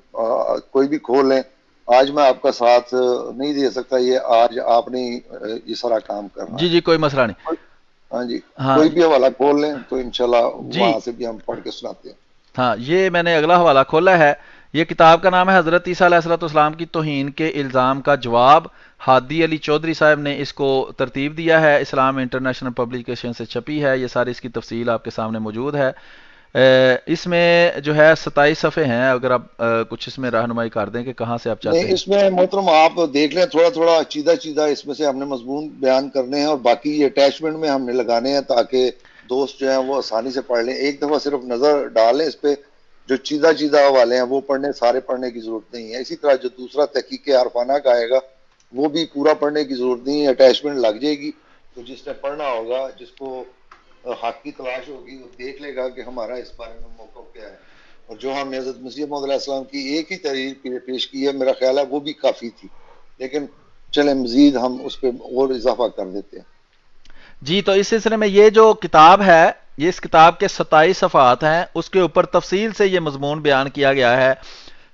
کوئی بھی کھول لیں۔ آج میں آپ کا ساتھ نہیں دے سکتا، یہ آج آپ نے یہ سارا کام کرنا۔ جی کوئی مسئلہ نہیں۔ ہاں جی، کوئی بھی حوالہ کھول لیں تو انشاءاللہ وہاں سے بھی ہم پڑھ کے سناتے ہیں۔ ہاں، یہ میں نے اگلا حوالہ کھولا ہے۔ یہ کتاب کا نام ہے حضرت عیسیٰ علیہ السلام کی توہین کے الزام کا جواب۔ ہادی علی چودھری صاحب نے اس کو ترتیب دیا ہے، اسلام انٹرنیشنل پبلیکیشن سے چھپی ہے۔ یہ ساری اس کی تفصیل آپ کے سامنے موجود ہے۔ اس میں جو ہے 27 صفحے ہیں، اگر آپ کچھ اس میں رہنمائی کر دیں کہ کہاں سے آپ چاہتے ہیں۔ اس میں محترم آپ دیکھ لیں، تھوڑا چیدہ اس میں سے ہم نے مضمون بیان کرنے ہیں، اور باقی یہ اٹیچمنٹ میں ہم نے لگانے ہیں تاکہ دوست جو ہیں وہ آسانی سے پڑھ لیں۔ ایک دفعہ صرف نظر ڈالیں اس پہ، جو چیدہ حوالے ہیں وہ پڑھنے، سارے پڑھنے کی ضرورت نہیں ہے۔ اسی طرح جو دوسرا تحقیق عارفانہ کا آئے گا وہ بھی پورا پڑھنے کی ضرورت نہیں ہے، اٹیچمنٹ لگ جائے گی تو جس نے پڑھنا ہوگا، جس کو حق کی تلاش ہوگی، وہ دیکھ لے گا کہ ہمارا اس بارے میں موقف کیا ہے، اور جو ہم نے حضرت مسیح موعود علیہ السلام کی ایک ہی تحریر پیش کی ہے، میرا خیال ہے وہ بھی کافی تھی، لیکن چلیں مزید ہم اس پہ اور اضافہ کر دیتے ہیں۔ جی، تو اس سلسلے میں یہ جو کتاب ہے، یہ اس کتاب کے 27 صفحات ہیں، اس کے اوپر تفصیل سے یہ مضمون بیان کیا گیا ہے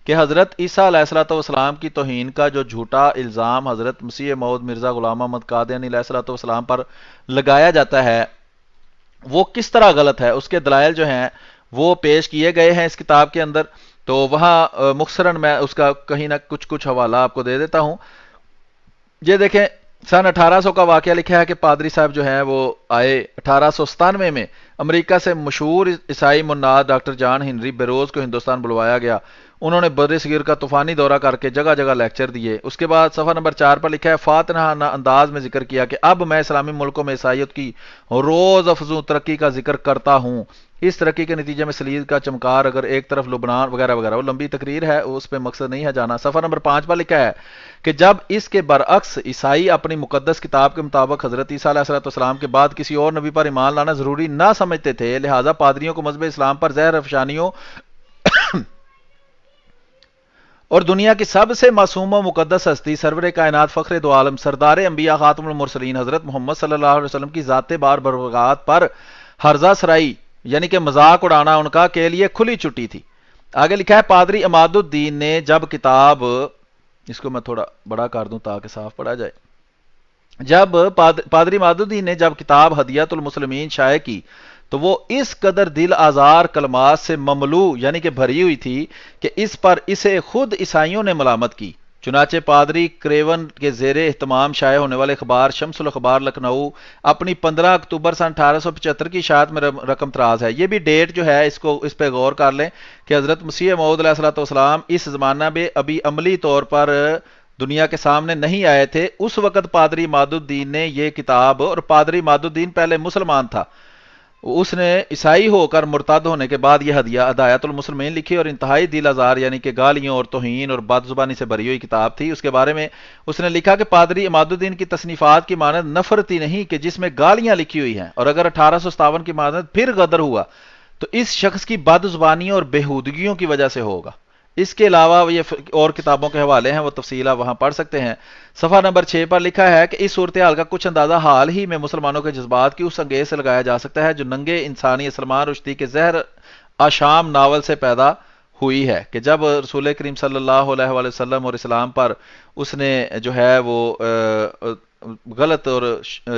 کہ حضرت عیسیٰ علیہ الصلوۃ والسلام کی توہین کا جو جھوٹا الزام حضرت مسیح موعود مرزا غلام محمد قادیانی علیہ الصلوۃ والسلام پر لگایا جاتا ہے وہ کس طرح غلط ہے، اس کے دلائل جو ہیں وہ پیش کیے گئے ہیں اس کتاب کے اندر۔ تو وہاں مختصراً میں اس کا کہیں نہ کچھ حوالہ آپ کو دے دیتا ہوں۔ یہ دیکھیں، سن 1800 کا واقعہ لکھا ہے کہ پادری صاحب جو ہیں وہ آئے 1897 میں امریکہ سے مشہور عیسائی مناد ڈاکٹر جان ہنری بیروز کو ہندوستان بلوایا گیا۔ انہوں نے بر صغیر کا طوفانی دورہ کر کے جگہ جگہ لیکچر دیے۔ اس کے بعد صفحہ نمبر 4 پر لکھا ہے، فاتحانہ انداز میں ذکر کیا کہ اب میں اسلامی ملکوں میں عیسائیت کی روز افزوں ترقی کا ذکر کرتا ہوں۔ اس ترقی کے نتیجے میں سلیز کا چمکار اگر ایک طرف لبنان وغیرہ وغیرہ، وہ لمبی تقریر ہے، اس پہ مقصد نہیں ہے جانا۔ صفحہ نمبر 5 پر لکھا ہے کہ جب اس کے برعکس عیسائی اپنی مقدس کتاب کے مطابق حضرت عیسیٰ علیہ السلام کے بعد کسی اور نبی پر ایمان لانا ضروری نہ سمجھتے تھے، لہٰذا پادریوں کو مذہب اسلام پر زہر افشانیوں اور دنیا کی سب سے معصوم و مقدس ہستی سرور کائنات فخر دو عالم سردار انبیاء خاتم المرسلین حضرت محمد صلی اللہ علیہ وسلم کی ذات بار برکات پر ہرزہ سرائی یعنی کہ مذاق اڑانا ان کا کے لیے کھلی چھٹی تھی۔ آگے لکھا ہے، پادری عماد الدین نے جب کتاب، اس کو میں تھوڑا بڑا کر دوں تاکہ صاف پڑھا جائے، جب پادری عماد الدین نے جب کتاب ہدیت المسلمین شائع کی تو وہ اس قدر دل آزار کلمات سے مملو یعنی کہ بھری ہوئی تھی کہ اس پر اسے خود عیسائیوں نے ملامت کی۔ چنانچہ پادری کریون کے زیر اہتمام شائع ہونے والے اخبار شمس الاخبار لکھنؤ اپنی 15 اکتوبر سن 1875 کی اشاعت میں رقم تراز ہے۔ یہ بھی ڈیٹ جو ہے اس پہ غور کر لیں کہ حضرت مسیح موعود علیہ الصلوۃ والسلام اس زمانہ میں ابھی عملی طور پر دنیا کے سامنے نہیں آئے تھے۔ اس وقت پادری عماد الدین نے یہ کتاب، اور پادری عماد الدین پہلے مسلمان تھا، اس نے عیسائی ہو کر مرتد ہونے کے بعد یہ ہدایت المسلمین لکھی اور انتہائی دل آزار یعنی کہ گالیوں اور توہین اور بد زبانی سے بھری ہوئی کتاب تھی۔ اس کے بارے میں اس نے لکھا کہ پادری عماد الدین کی تصنیفات کی مانند نفرتی نہیں کہ جس میں گالیاں لکھی ہوئی ہیں، اور اگر 1857 کی مانند پھر غدر ہوا تو اس شخص کی بد زبانی اور بےہودگیوں کی وجہ سے ہوگا۔ اس کے علاوہ یہ اور کتابوں کے حوالے ہیں، وہ تفصیل آپ وہاں پڑھ سکتے ہیں۔ صفحہ نمبر 6 پر لکھا ہے کہ اس صورتحال کا کچھ اندازہ حال ہی میں مسلمانوں کے جذبات کی اس انگیز سے لگایا جا سکتا ہے جو ننگے انسانی سلمان رشدی کے زہر آشام ناول سے پیدا ہوئی ہے کہ جب رسول کریم صلی اللہ علیہ وآلہ وسلم اور اسلام پر اس نے جو ہے وہ غلط اور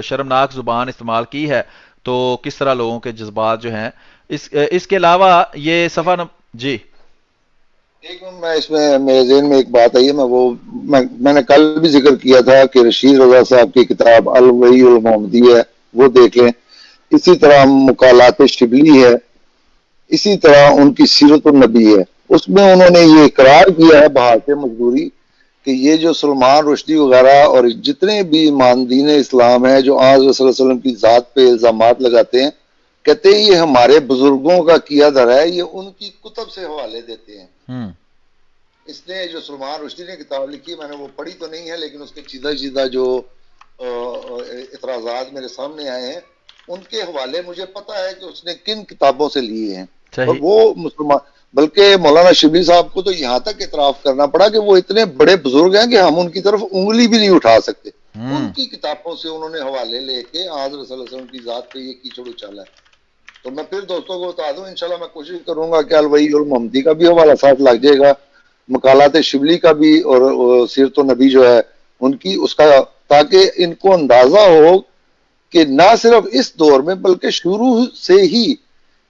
شرمناک زبان استعمال کی ہے تو کس طرح لوگوں کے جذبات جو ہیں۔ اس کے علاوہ یہ صفحہ جی ایک میں اس میں میرے ذہن میں ایک بات آئی ہے، میں نے کل بھی ذکر کیا تھا کہ رشید رضا صاحب کی کتاب الوحی المحمدی ہے، وہ دیکھ لیں۔ اسی طرح مقالات شبلی ہے، اسی طرح ان کی سیرت النبی ہے، اس میں انہوں نے یہ اقرار کیا ہے بحالت مجبوری کہ یہ جو سلمان رشدی وغیرہ اور جتنے بھی ماندین اسلام ہیں جو آج صلی اللہ علیہ وسلم کی ذات پہ الزامات لگاتے ہیں، کہتے ہیں یہ ہمارے بزرگوں کا کیا دھرا ہے، یہ ان کی کتب سے حوالے دیتے ہیں۔ اس نے جو سلمان رشدی نے کتاب لکھی، میں نے وہ پڑھی تو نہیں ہے، لیکن اس کے سیدھا جو اعتراضات میرے سامنے آئے ہیں ان کے حوالے مجھے پتا ہے کہ اس نے کن کتابوں سے لیے ہیں۔ اور وہ مسلمان، بلکہ مولانا شبلی صاحب کو تو یہاں تک اعتراف کرنا پڑا کہ وہ اتنے بڑے بزرگ ہیں کہ ہم ان کی طرف انگلی بھی نہیں اٹھا سکتے، ان کی کتابوں سے انہوں نے حوالے لے کے حضرت صلی اللہ علیہ وسلم کی ذات پہ یہ کیچڑ اچالا ہے۔ تو میں پھر دوستوں کو بتا دوں، انشاءاللہ میں کوشش کروں گا کہ الوحی المحمدی کا بھی حوالہ ساتھ لگ جائے گا، مقالات شبلی کا بھی، اور سیرت النبی جو ہے ان کی، اس کا، تاکہ ان کو اندازہ ہو کہ نہ صرف اس دور میں بلکہ شروع سے ہی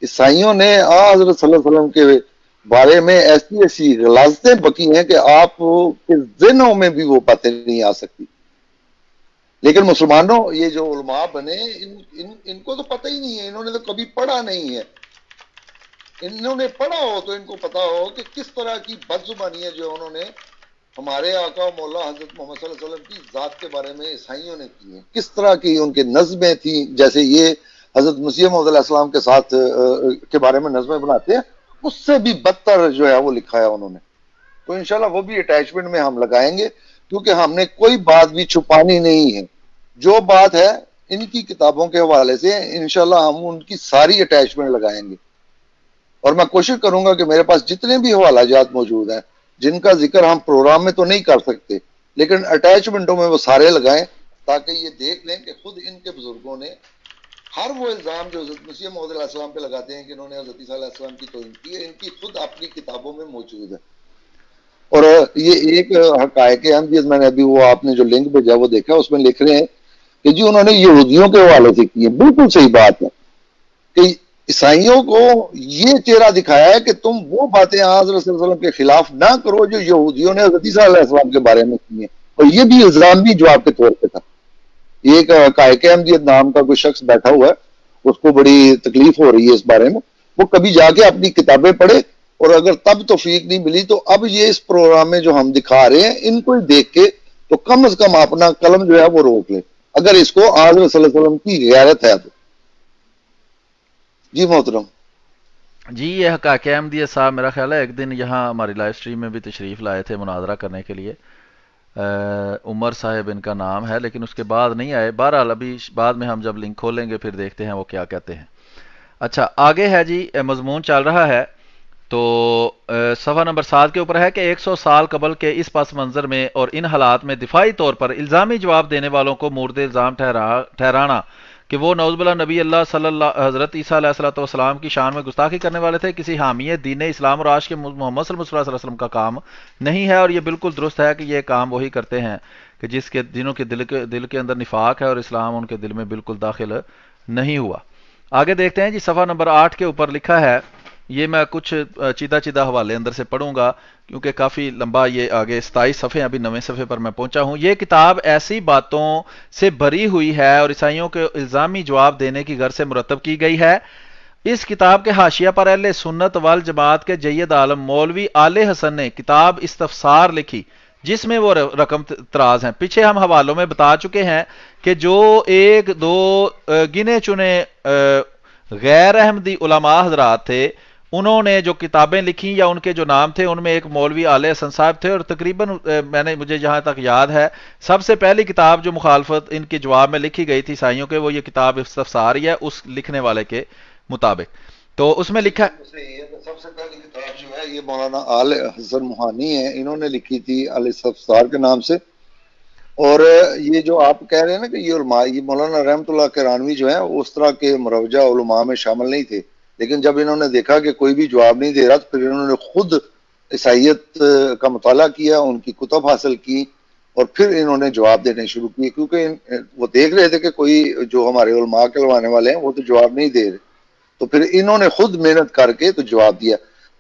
عیسائیوں نے حضرت صلی اللہ علیہ وسلم کے بارے میں ایسی غلاظتیں بکی ہیں کہ آپ کے ذہنوں میں بھی وہ باتیں نہیں آ سکتی۔ لیکن مسلمانوں، یہ جو علماء بنے ان کو تو پتہ ہی نہیں ہے، انہوں نے تو کبھی پڑھا نہیں ہے۔ انہوں نے پڑھا ہو تو ان کو پتا ہو کہ کس طرح کی بد زبانیاں جو انہوں نے ہمارے آقا و مولا حضرت محمد صلی اللہ علیہ وسلم کی ذات کے بارے میں عیسائیوں نے کی ہیں، کس طرح کی ان کے نظمیں تھیں، جیسے یہ حضرت مسیح موعود علیہ السلام کے ساتھ کے بارے میں نظمیں بناتے ہیں، اس سے بھی بدتر جو ہے وہ لکھا ہے انہوں نے۔ تو انشاءاللہ وہ بھی اٹیچمنٹ میں ہم لگائیں گے۔ کیونکہ ہم نے کوئی بات بھی چھپانی نہیں ہے. جو بات ہے ان کی کتابوں کے حوالے سے انشاءاللہ ہم ان کی ساری اٹیچمنٹ لگائیں گے، اور میں کوشش کروں گا کہ میرے پاس جتنے بھی حوالہ جات موجود ہیں جن کا ذکر ہم پروگرام میں تو نہیں کر سکتے لیکن اٹیچمنٹوں میں وہ سارے لگائیں، تاکہ یہ دیکھ لیں کہ خود ان کے بزرگوں نے ہر وہ الزام جو حضرت مسیح موعود علیہ السلام پہ لگاتے ہیں کہ انہوں نے حضرت عیسیٰ علیہ السلام کی توہین کی ہے، ان کی خود اپنی کتابوں میں موجود ہے. اور یہ ایک حقائق احمدیت میں نے ابھی وہ آپ نے جو لنک بھیجا وہ دیکھا، اس میں لکھ رہے ہیں کہ جی انہوں نے یہودیوں کے حوالے سے کی ہے. بالکل صحیح بات ہے کہ عیسائیوں کو یہ چہرہ دکھایا ہے کہ تم وہ باتیں حضرت صلی اللہ علیہ وسلم کے خلاف نہ کرو جو یہودیوں نے حضرت عیسیٰ علیہ السلام کے بارے میں کی ہیں، اور یہ بھی الزام بھی جواب کے طور پہ تھا. یہ ایک قائق احمدیت نام کا کوئی شخص بیٹھا ہوا ہے، اس کو بڑی تکلیف ہو رہی ہے اس بارے میں، وہ کبھی جا کے اپنی کتابیں پڑھے، اور اگر تب توفیق نہیں ملی تو اب یہ اس پروگرام میں جو ہم دکھا رہے ہیں ان کو دیکھ کے تو کم از کم اپنا قلم جو ہے وہ روک لے، اگر اس کو حضرت صلی اللہ علیہ وسلم کی غیرت ہے تو. جی محترم. جی یہ حقائق احمدیت صاحب میرا خیال ہے ایک دن یہاں ہماری لائیو سٹریم میں بھی تشریف لائے تھے مناظرہ کرنے کے لیے. عمر صاحب ان کا نام ہے، لیکن اس کے بعد نہیں آئے. بہرحال ابھی بعد میں ہم جب لنک کھولیں گے پھر دیکھتے ہیں وہ کیا کہتے ہیں. اچھا آگے ہے جی، مضمون چل رہا ہے تو صفحہ نمبر 7 کے اوپر ہے کہ 100 سال قبل کے اس پس منظر میں اور ان حالات میں دفاعی طور پر الزامی جواب دینے والوں کو مورد الزام ٹھہرانا کہ وہ نعوذ باللہ نبی اللہ صلی اللہ حضرت عیسیٰ علیہ السلام کی شان میں گستاخی کرنے والے تھے، کسی حامی دین اسلام اور عاشق محمد صلی اللہ علیہ وسلم کا کام نہیں ہے. اور یہ بالکل درست ہے کہ یہ کام وہی کرتے ہیں کہ جنہوں کے دل کے اندر نفاق ہے اور اسلام ان کے دل میں بالکل داخل نہیں ہوا. آگے دیکھتے ہیں جی، صفحہ نمبر 8 کے اوپر لکھا ہے، یہ میں کچھ چیدہ حوالے اندر سے پڑھوں گا کیونکہ کافی لمبا یہ آگے 27 صفحے، ابھی 9ویں صفحے پر میں پہنچا ہوں. یہ کتاب ایسی باتوں سے بھری ہوئی ہے اور عیسائیوں کے الزامی جواب دینے کی غرض سے مرتب کی گئی ہے. اس کتاب کے حاشیہ پر اہل سنت والجماعت کے جید عالم مولوی آل حسن نے کتاب استفسار لکھی جس میں وہ رقم تراز ہیں. پیچھے ہم حوالوں میں بتا چکے ہیں کہ جو ایک دو گنے چنے غیر احمدی علماء حضرات تھے انہوں نے جو کتابیں لکھی یا ان کے جو نام تھے ان میں ایک مولوی آل حسن صاحب تھے، اور تقریباً مجھے جہاں تک یاد ہے سب سے پہلی کتاب جو مخالفت ان کے جواب میں لکھی گئی تھی عیسائیوں کے، وہ یہ کتاب استفسار ہی ہے اس لکھنے والے کے مطابق. تو اس میں لکھا سب سے پہلی کتاب جو ہے یہ مولانا آل حسن موہانی ہے، انہوں نے لکھی تھی الاستفسار کے نام سے. اور یہ جو آپ کہہ رہے ہیں نا کہ یہ علماء، یہ مولانا رحمت اللہ کرانوی جو ہیں اس طرح کے مروجہ علماء میں شامل نہیں تھے، لیکن جب انہوں نے دیکھا کہ کوئی بھی جواب نہیں دے رہا تو پھر انہوں نے خود عیسائیت کا مطالعہ کیا، ان کی کتب حاصل کی اور پھر انہوں نے جواب دینے شروع کیے، کیونکہ وہ دیکھ رہے تھے کہ کوئی جو ہمارے علماء کہلوانے والے ہیں وہ تو جواب نہیں دے رہے، تو پھر انہوں نے خود محنت کر کے تو جواب دیا.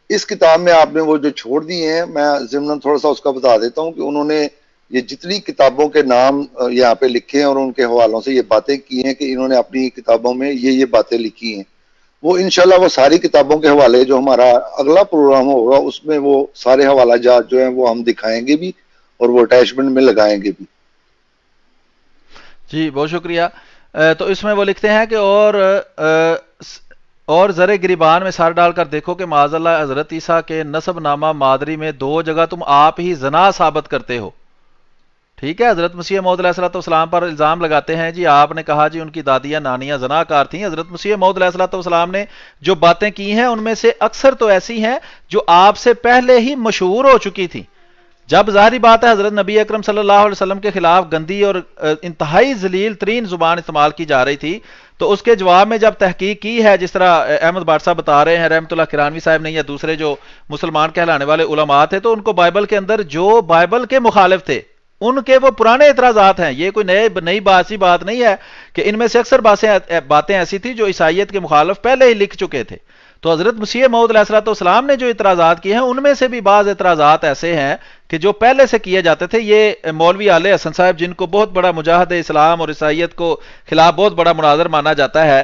اس کتاب میں آپ نے وہ جو چھوڑ دیے ہیں میں ضمن تھوڑا سا اس کا بتا دیتا ہوں کہ انہوں نے یہ جتنی کتابوں کے نام یہاں پہ لکھے ہیں اور ان کے حوالوں سے یہ باتیں کی ہیں کہ انہوں نے اپنی کتابوں میں یہ باتیں لکھی ہیں، وہ انشاءاللہ وہ ساری کتابوں کے حوالے جو ہمارا اگلا پروگرام ہوگا اس میں وہ سارے حوالہ جات جو ہیں وہ ہم دکھائیں گے بھی اور وہ اٹیچمنٹ میں لگائیں گے بھی. جی بہت شکریہ. تو اس میں وہ لکھتے ہیں کہ اور زر گریبان میں سر ڈال کر دیکھو کہ معاذ اللہ حضرت عیسیٰ کے نسب نامہ مادری میں 2 جگہ تم آپ ہی زنا ثابت کرتے ہو. ٹھیک ہے، حضرت مسیح موعود علیہ السلام پر الزام لگاتے ہیں جی آپ نے کہا جی ان کی دادیاں نانیاں زناکار تھیں. حضرت مسیح موعود علیہ السلام نے جو باتیں کی ہیں ان میں سے اکثر تو ایسی ہیں جو آپ سے پہلے ہی مشہور ہو چکی تھیں. جب ظاہری بات ہے حضرت نبی اکرم صلی اللہ علیہ وسلم کے خلاف گندی اور انتہائی ذلیل ترین زبان استعمال کی جا رہی تھی تو اس کے جواب میں جب تحقیق کی ہے، جس طرح احمد بٹ صاحب بتا رہے ہیں رحمت اللہ کرانوی صاحب نے یا دوسرے جو مسلمان کہلانے والے علماء تھے، تو ان کو بائبل کے اندر جو بائبل کے مخالف تھے ان کے وہ پرانے اعتراضات ہیں. یہ کوئی نئی بات نہیں ہے کہ ان میں سے اکثر باتیں ایسی تھی جو عیسائیت کے مخالف پہلے ہی لکھ چکے تھے. تو حضرت مسیح موعود علیہ السلام نے جو اعتراضات کیے ہیں ان میں سے بھی بعض اعتراضات ایسے ہیں کہ جو پہلے سے کیے جاتے تھے. یہ مولوی آل حسن صاحب جن کو بہت بڑا مجاہد اسلام اور عیسائیت کو خلاف بہت بڑا مناظر مانا جاتا ہے،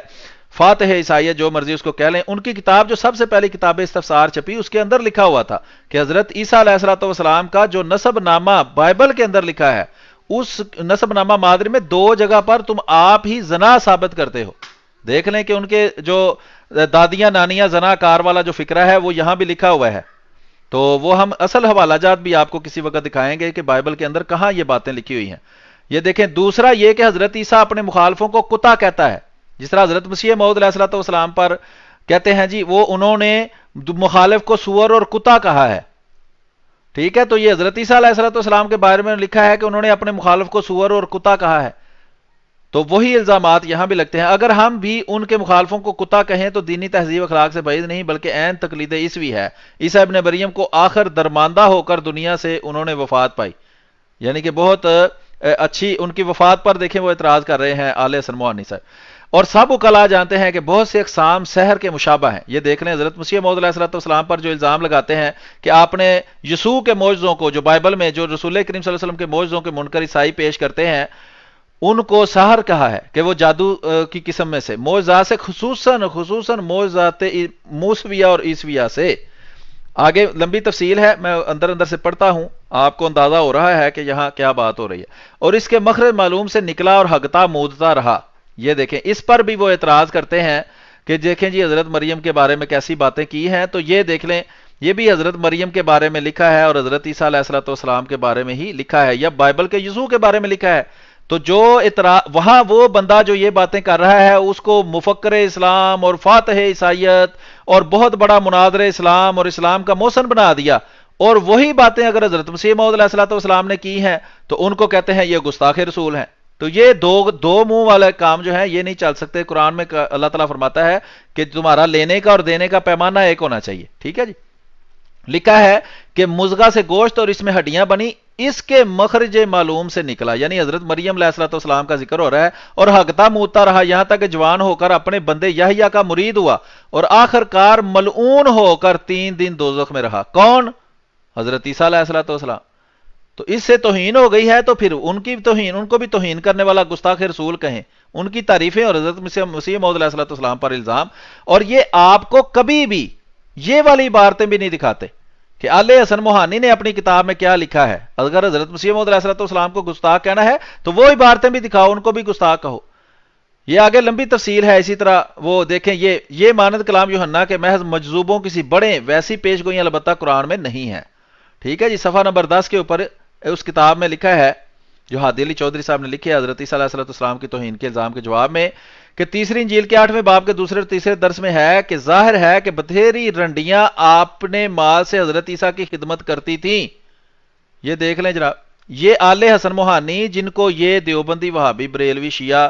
فاتح عیسائیت جو مرضی اس کو کہہ لیں، ان کی کتاب جو سب سے پہلی کتاب استفسار چھپی اس کے اندر لکھا ہوا تھا کہ حضرت عیسیٰ علیہ السلام کا جو نسب نامہ بائبل کے اندر لکھا ہے اس نسب نامہ مادری میں 2 جگہ پر تم آپ ہی زنا ثابت کرتے ہو. دیکھ لیں کہ ان کے جو دادیاں نانیاں زنا کار والا جو فکرہ ہے وہ یہاں بھی لکھا ہوا ہے. تو وہ ہم اصل حوالہ جات بھی آپ کو کسی وقت دکھائیں گے کہ بائبل کے اندر کہاں یہ باتیں لکھی ہوئی ہیں. یہ دیکھیں دوسرا یہ کہ حضرت عیسیٰ اپنے مخالفوں کو کتا کہتا ہے، جس طرح حضرت مسیح موعود علیہ الصلوۃ والسلام پر کہتے ہیں جی وہ انہوں نے مخالف کو سور اور کتا کہا ہے. ٹھیک ہے، تو یہ حضرت عیسیٰ علیہ الصلوۃ والسلام کے بارے میں لکھا ہے کہ انہوں نے اپنے مخالف کو سور اور کتا کہا ہے. تو وہی الزامات یہاں بھی لگتے ہیں. اگر ہم بھی ان کے مخالفوں کو کتا کہیں تو دینی تہذیب اخلاق سے بعید نہیں بلکہ عین تقلید عیسوی ہے. عیسیٰ ابن مریم کو آخر درماندہ ہو کر دنیا سے انہوں نے وفات پائی، یعنی کہ بہت اچھی ان کی وفات پر دیکھیں وہ اعتراض کر رہے ہیں آل حسن موہانی صاحب. اور سب وکلاء جانتے ہیں کہ بہت سے اقسام سحر کے مشابہ ہیں. یہ دیکھ لیں حضرت مسیح موعود علیہ الصلوۃ والسلام پر جو الزام لگاتے ہیں کہ آپ نے یسوع کے معجزوں کو جو بائبل میں جو رسول کریم صلی اللہ علیہ وسلم کے معجزوں کے منکر عیسائی پیش کرتے ہیں ان کو سحر کہا ہے کہ وہ جادو کی قسم میں سے معجزات سے خصوصاً معجزات موسویہ اور عیسویہ سے. آگے لمبی تفصیل ہے، میں اندر سے پڑھتا ہوں، آپ کو اندازہ ہو رہا ہے کہ یہاں کیا بات ہو رہی ہے. اور اس کے مخرج معلوم سے نکلا اور ہگتا مودتا رہا. یہ دیکھیں اس پر بھی وہ اعتراض کرتے ہیں کہ دیکھیں جی حضرت مریم کے بارے میں کیسی باتیں کی ہیں. تو یہ دیکھ لیں یہ بھی حضرت مریم کے بارے میں لکھا ہے اور حضرت عیسیٰ علیہ الصلوۃ والسلام کے بارے میں ہی لکھا ہے، یا بائبل کے یسوع کے بارے میں لکھا ہے. تو جو وہاں وہ بندہ جو یہ باتیں کر رہا ہے اس کو مفکر اسلام اور فاتح عیسائیت اور بہت بڑا مناظر اسلام اور اسلام کا محسن بنا دیا، اور وہی باتیں اگر حضرت مسیح موعود علیہ الصلوۃ والسلام نے کی ہیں تو ان کو کہتے ہیں یہ گستاخ رسول ہیں. تو یہ دو منہ والے کام جو ہیں یہ نہیں چل سکتے. قرآن میں اللہ تعالیٰ فرماتا ہے کہ تمہارا لینے کا اور دینے کا پیمانہ ایک ہونا چاہیے. ٹھیک ہے جی. لکھا ہے کہ مزغہ سے گوشت اور اس میں ہڈیاں بنی، اس کے مخرج معلوم سے نکلا، یعنی حضرت مریم علیہ الصلوۃ والسلام کا ذکر ہو رہا ہے. اور ہگتا موتا رہا یہاں تک کہ جوان ہو کر اپنے بندے یحییٰ کا مرید ہوا اور آخر کار ملعون ہو کر 3 دن دوزخ میں رہا. کون؟ حضرت عیسیٰ علیہ الصلوۃ والسلام. تو اس سے توہین ہو گئی ہے، تو پھر ان کی توہین، ان کو بھی توہین کرنے والا گستاخ رسول کہیں، ان کی تعریفیں اور حضرت مسیح موعود علیہ الصلوۃ والسلام پر الزام. اور یہ آپ کو کبھی بھی یہ والی باتیں بھی نہیں دکھاتے کہ آل حسن موہانی نے اپنی کتاب میں کیا لکھا ہے. اگر حضرت مسیح موعود علیہ الصلوۃ والسلام کو گستاخ کہنا ہے تو وہ عبارتیں بھی دکھاؤ، ان کو بھی گستاخ کہو. یہ آگے لمبی تفصیل ہے. اسی طرح وہ دیکھیں یہ مانند کلام یوحنا کے محض مجذوبوں کسی بڑے ویسی پیش گوئیاں البتہ قرآن میں نہیں ہے. ٹھیک ہے جی. صفحہ نمبر 10 کے اوپر اس کتاب میں لکھا ہے جو ہادی علی چودھری صاحب نے لکھی ہے حضرت عیسیٰ علیہ الصلوۃ والسلام کی توہین کے الزام کے جواب میں، کہ تیسری انجیل کے 8ویں باب کے دوسرے اور تیسرے درس میں ہے کہ ظاہر ہے کہ بتھیری رنڈیاں اپنے مال سے حضرت عیسیٰ کی خدمت کرتی تھیں. یہ دیکھ لیں جناب، یہ آل حسن موہانی جن کو یہ دیوبندی وہابی بریلوی شیعہ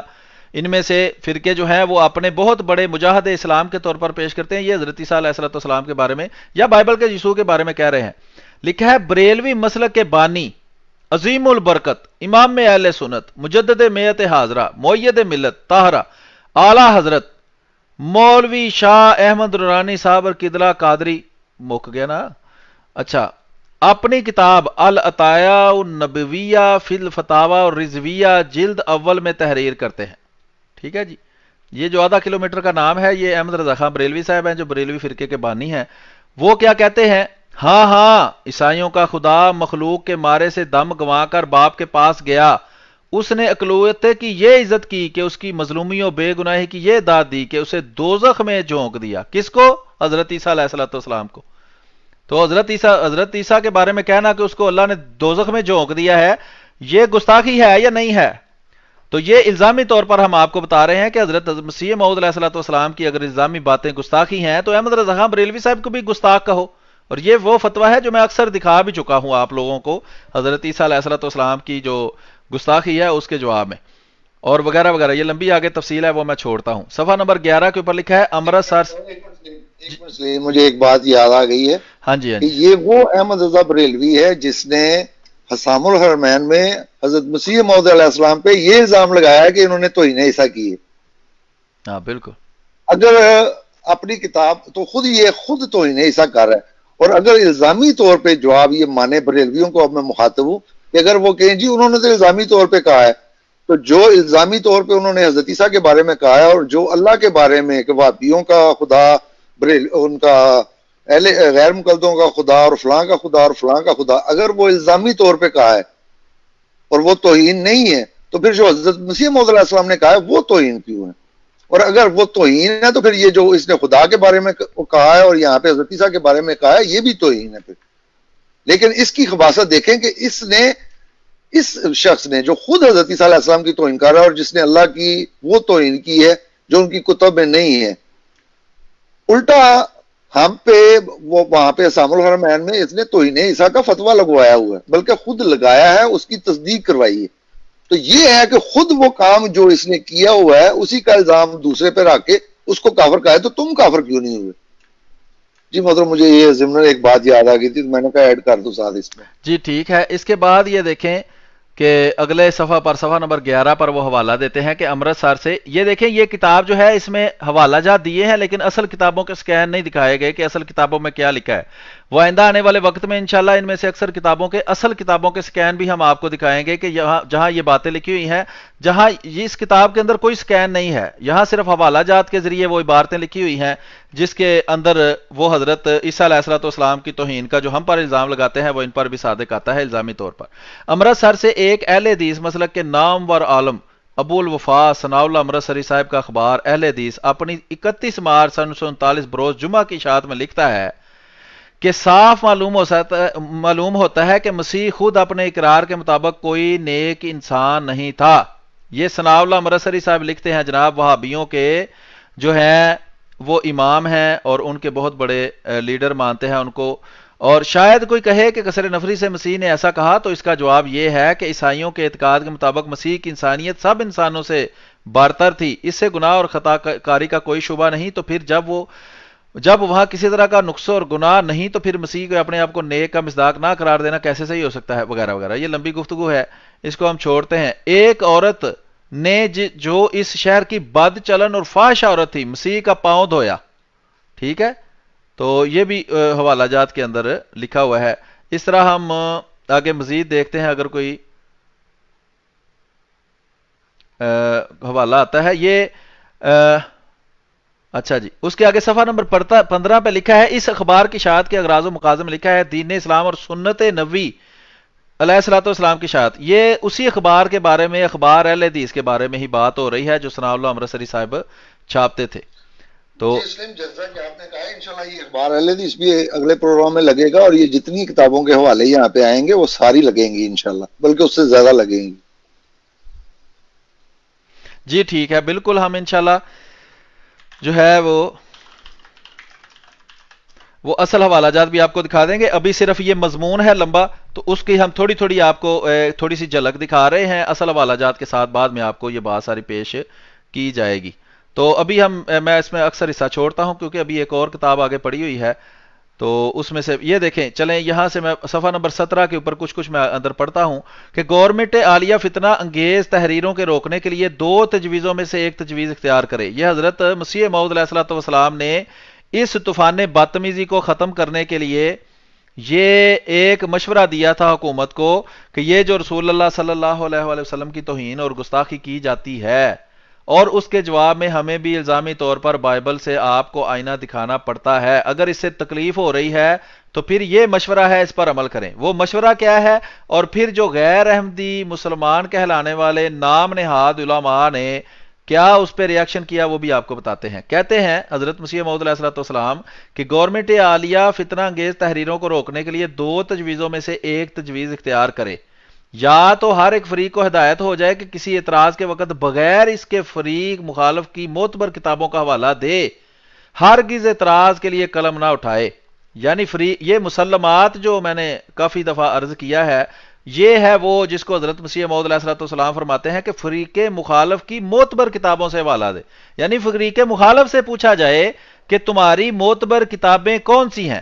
ان میں سے فرقے جو ہیں وہ اپنے بہت بڑے مجاہد اسلام کے طور پر پیش کرتے ہیں، یہ حضرت عیسیٰ علیہ الصلوۃ والسلام کے بارے میں یا بائبل کے یسوع کے بارے میں کہہ رہے ہیں. لکھا ہے بریلوی مسلک کے بانی، عظیم البرکت، امام اہل سنت، مجدد میت حاضرہ، مؤید ملت طاہرہ، اعلیٰ حضرت مولوی شاہ احمد درانی صاحب اور قدلہ قادری، مک گیا نا. اچھا، اپنی کتاب العطایہ النبویہ فی الفتاوی اور رضویہ جلد اول میں تحریر کرتے ہیں. ٹھیک ہے جی. یہ جو آدھا کلومیٹر کا نام ہے یہ احمد رضا خان بریلوی صاحب ہیں جو بریلوی فرقے کے بانی ہیں. وہ کیا کہتے ہیں؟ ہاں عیسائیوں کا خدا مخلوق کے مارے سے دم گنوا کر باپ کے پاس گیا، اس نے اقلویت کی یہ عزت کی کہ اس کی مظلومی و بے گناہی کی یہ داد دی کہ اسے دوزخ میں جھونک دیا. کس کو؟ حضرت عیسیٰ علیہ الصلوۃ والسلام کو. تو حضرت عیسیٰ کے بارے میں کہنا کہ اس کو اللہ نے دوزخ میں جھونک دیا ہے، یہ گستاخی ہے یا نہیں ہے؟ تو یہ الزامی طور پر ہم آپ کو بتا رہے ہیں کہ حضرت مسیح موعود علیہ الصلوۃ والسلام کی اگر الزامی باتیں گستاخی ہیں تو احمد رضا خان بریلوی صاحب کو بھی گستاخ کہو. اور یہ وہ فتویٰ ہے جو میں اکثر دکھا بھی چکا ہوں آپ لوگوں کو حضرت عیسیٰ علیہ الصلوۃ والسلام کی جو گستاخی ہے اس کے جواب میں، اور وغیرہ وغیرہ. یہ لمبی آگے تفصیل ہے وہ میں چھوڑتا ہوں. صفحہ نمبر 11 کے اوپر لکھا ہے امرتسر. مجھے ایک بات یاد آ گئی ہے. ہاں جی. کہ یہ وہ احمد رضا بریلوی ہے جس نے حسام الحرمین میں حضرت مسیح موعود علیہ السلام پہ یہ الزام لگایا ہے کہ انہوں نے توہین عیسیٰ کی ہے. ہاں بالکل. اگر اپنی کتاب تو خود توہین عیسیٰ کر رہا ہے، اور اگر الزامی طور پہ جواب یہ مانے بریلویوں کو، اب میں مخاطب ہوں کہ اگر وہ کہیں جی انہوں نے تو الزامی طور پہ کہا ہے، تو جو الزامی طور پہ انہوں نے حضرت عیسیٰ کے بارے میں کہا ہے اور جو اللہ کے بارے میں کہ وہابیوں کا خدا، ان کا اہل غیر مقلدوں کا خدا اور فلاں کا خدا اور فلاں کا خدا، اگر وہ الزامی طور پہ کہا ہے اور وہ توہین نہیں ہے، تو پھر جو حضرت مسیح موعود علیہ السلام نے کہا ہے وہ توہین کیوں ہے؟ اور اگر وہ توہین ہے تو پھر یہ جو اس نے خدا کے بارے میں کہا ہے اور یہاں پہ حضرت عیسیٰ کے بارے میں کہا ہے یہ بھی توہین ہے. پھر لیکن اس کی خباثت دیکھیں کہ اس شخص نے جو خود حضرت عیسیٰ علیہ السلام کی توہین کر رہا ہے اور جس نے اللہ کی وہ توہین کی ہے جو ان کی کتب میں نہیں ہے، الٹا ہم پہ وہ وہاں پہ اسام الحرمین میں اس نے توہین عیسیٰ کا فتویٰ لگوایا ہوا ہے، بلکہ خود لگایا ہے، اس کی تصدیق کروائی ہے۔ تو یہ ہے کہ خود وہ کام جو اس نے کیا ہوا ہے اسی کا الزام دوسرے پہ رکھ کے اس کو کافر کہا ہے، تو تم کافر کیوں نہیں ہوئے؟ جی محترم، مجھے یہ ضمن ایک بات یاد آ گئی تھی تو میں نے کہا ایڈ کر دوں ساتھ اس میں۔ جی ٹھیک ہے۔ اس کے بعد یہ دیکھیں کہ اگلے صفحہ پر، صفحہ نمبر 11 پر وہ حوالہ دیتے ہیں کہ امرتسر سے، یہ دیکھیں یہ کتاب جو ہے اس میں حوالہ جات دیے ہیں لیکن اصل کتابوں کے سکین نہیں دکھائے گئے کہ اصل کتابوں میں کیا لکھا ہے۔ وہ آئندہ آنے والے وقت میں انشاءاللہ ان میں سے اکثر کتابوں کے اصل کتابوں کے سکین بھی ہم آپ کو دکھائیں گے کہ جہاں یہ باتیں لکھی ہوئی ہیں، جہاں اس کتاب کے اندر کوئی سکین نہیں ہے، یہاں صرف حوالہ جات کے ذریعے وہ عبارتیں لکھی ہوئی ہیں جس کے اندر وہ حضرت عیسیٰ علیہ السلام کی توہین کا جو ہم پر الزام لگاتے ہیں وہ ان پر بھی صادق آتا ہے الزامی طور پر۔ امرتسر سے ایک اہل حدیث مسلک کے نامور عالم ابو الوفا ثناء اللہ امرتسری صاحب کا اخبار اہل حدیث اپنی 31 مارچ سن 1939 بروز جمعہ کی اشاعت میں لکھتا ہے کہ صاف معلوم ہوتا ہے کہ مسیح خود اپنے اقرار کے مطابق کوئی نیک انسان نہیں تھا۔ یہ ثناء اللہ امرتسری صاحب لکھتے ہیں جناب وہابیوں کے جو ہیں وہ امام ہیں اور ان کے بہت بڑے لیڈر مانتے ہیں ان کو، اور شاید کوئی کہے کہ قصر نفری سے مسیح نے ایسا کہا تو اس کا جواب یہ ہے کہ عیسائیوں کے اعتقاد کے مطابق مسیح کی انسانیت سب انسانوں سے برتر تھی، اس سے گناہ اور خطا کاری کا کوئی شبہ نہیں، تو پھر جب وہاں کسی طرح کا نقص اور گناہ نہیں تو پھر مسیح کو اپنے آپ کو نیک کا مصداق نہ قرار دینا کیسے صحیح ہو سکتا ہے، وغیرہ وغیرہ۔ یہ لمبی گفتگو ہے، اس کو ہم چھوڑتے ہیں۔ ایک عورت نے جو اس شہر کی بد چلن اور فاحش عورت تھی مسیح کا پاؤں دھویا، ٹھیک ہے، تو یہ بھی حوالہ جات کے اندر لکھا ہوا ہے۔ اس طرح ہم آگے مزید دیکھتے ہیں اگر کوئی حوالہ آتا ہے یہ اچھا جی، اس کے آگے صفحہ نمبر 15 پہ لکھا ہے اس اخبار کی اشاعت کے اغراض و مقاصد میں لکھا ہے دین اسلام اور سنت نبوی علیہ الصلوۃ والسلام کی اشاعت۔ یہ اسی اخبار کے بارے میں، اخبار اہل حدیث کے بارے میں ہی بات ہو رہی ہے جو ثناء اللہ امرتسری صاحب چھاپتے تھے۔ تو جیسا کہ آپ نے کہا انشاءاللہ یہ اخبار اہل حدیث بھی اگلے پروگرام میں لگے گا، اور یہ جتنی کتابوں کے حوالے یہاں پہ آئیں گے وہ ساری لگیں گی انشاءاللہ، بلکہ اس سے زیادہ لگیں گی۔ جی ٹھیک ہے، بالکل ہم انشاءاللہ جو ہے وہ اصل حوالہ جات بھی آپ کو دکھا دیں گے۔ ابھی صرف یہ مضمون ہے لمبا تو اس کی ہم تھوڑی آپ کو تھوڑی سی جھلک دکھا رہے ہیں، اصل حوالہ جات کے ساتھ بعد میں آپ کو یہ بات ساری پیش کی جائے گی۔ تو ابھی میں اس میں اکثر حصہ چھوڑتا ہوں کیونکہ ابھی ایک اور کتاب آگے پڑی ہوئی ہے، تو اس میں سے یہ دیکھیں، چلیں یہاں سے میں صفحہ نمبر 17 کے اوپر کچھ میں اندر پڑھتا ہوں کہ گورنمنٹ عالیہ فتنہ انگیز تحریروں کے روکنے کے لیے 2 تجویزوں میں سے ایک تجویز اختیار کرے۔ یہ حضرت مسیح موعود علیہ الصلوۃ والسلام نے اس طوفان بدتمیزی کو ختم کرنے کے لیے یہ ایک مشورہ دیا تھا حکومت کو کہ یہ جو رسول اللہ صلی اللہ علیہ وآلہ وسلم کی توہین اور گستاخی کی جاتی ہے، اور اس کے جواب میں ہمیں بھی الزامی طور پر بائبل سے آپ کو آئینہ دکھانا پڑتا ہے، اگر اس سے تکلیف ہو رہی ہے تو پھر یہ مشورہ ہے اس پر عمل کریں۔ وہ مشورہ کیا ہے؟ اور پھر جو غیر احمدی مسلمان کہلانے والے نام نہاد علماء نے کیا اس پہ ریاکشن کیا وہ بھی آپ کو بتاتے ہیں۔ کہتے ہیں حضرت مسیح موعود علیہ الصلوۃ والسلام کہ گورنمنٹ عالیہ فتنہ انگیز تحریروں کو روکنے کے لیے 2 تجویزوں میں سے ایک تجویز اختیار کرے، یا تو ہر ایک فریق کو ہدایت ہو جائے کہ کسی اعتراض کے وقت بغیر اس کے فریق مخالف کی معتبر کتابوں کا حوالہ دے، ہرگز اعتراض کے لیے قلم نہ اٹھائے۔ یعنی یہ مسلمات جو میں نے کافی دفعہ عرض کیا ہے، یہ ہے وہ جس کو حضرت مسیح موعود علیہ السلام فرماتے ہیں کہ فریق مخالف کی معتبر کتابوں سے حوالہ دے، یعنی فریق مخالف سے پوچھا جائے کہ تمہاری معتبر کتابیں کون سی ہیں،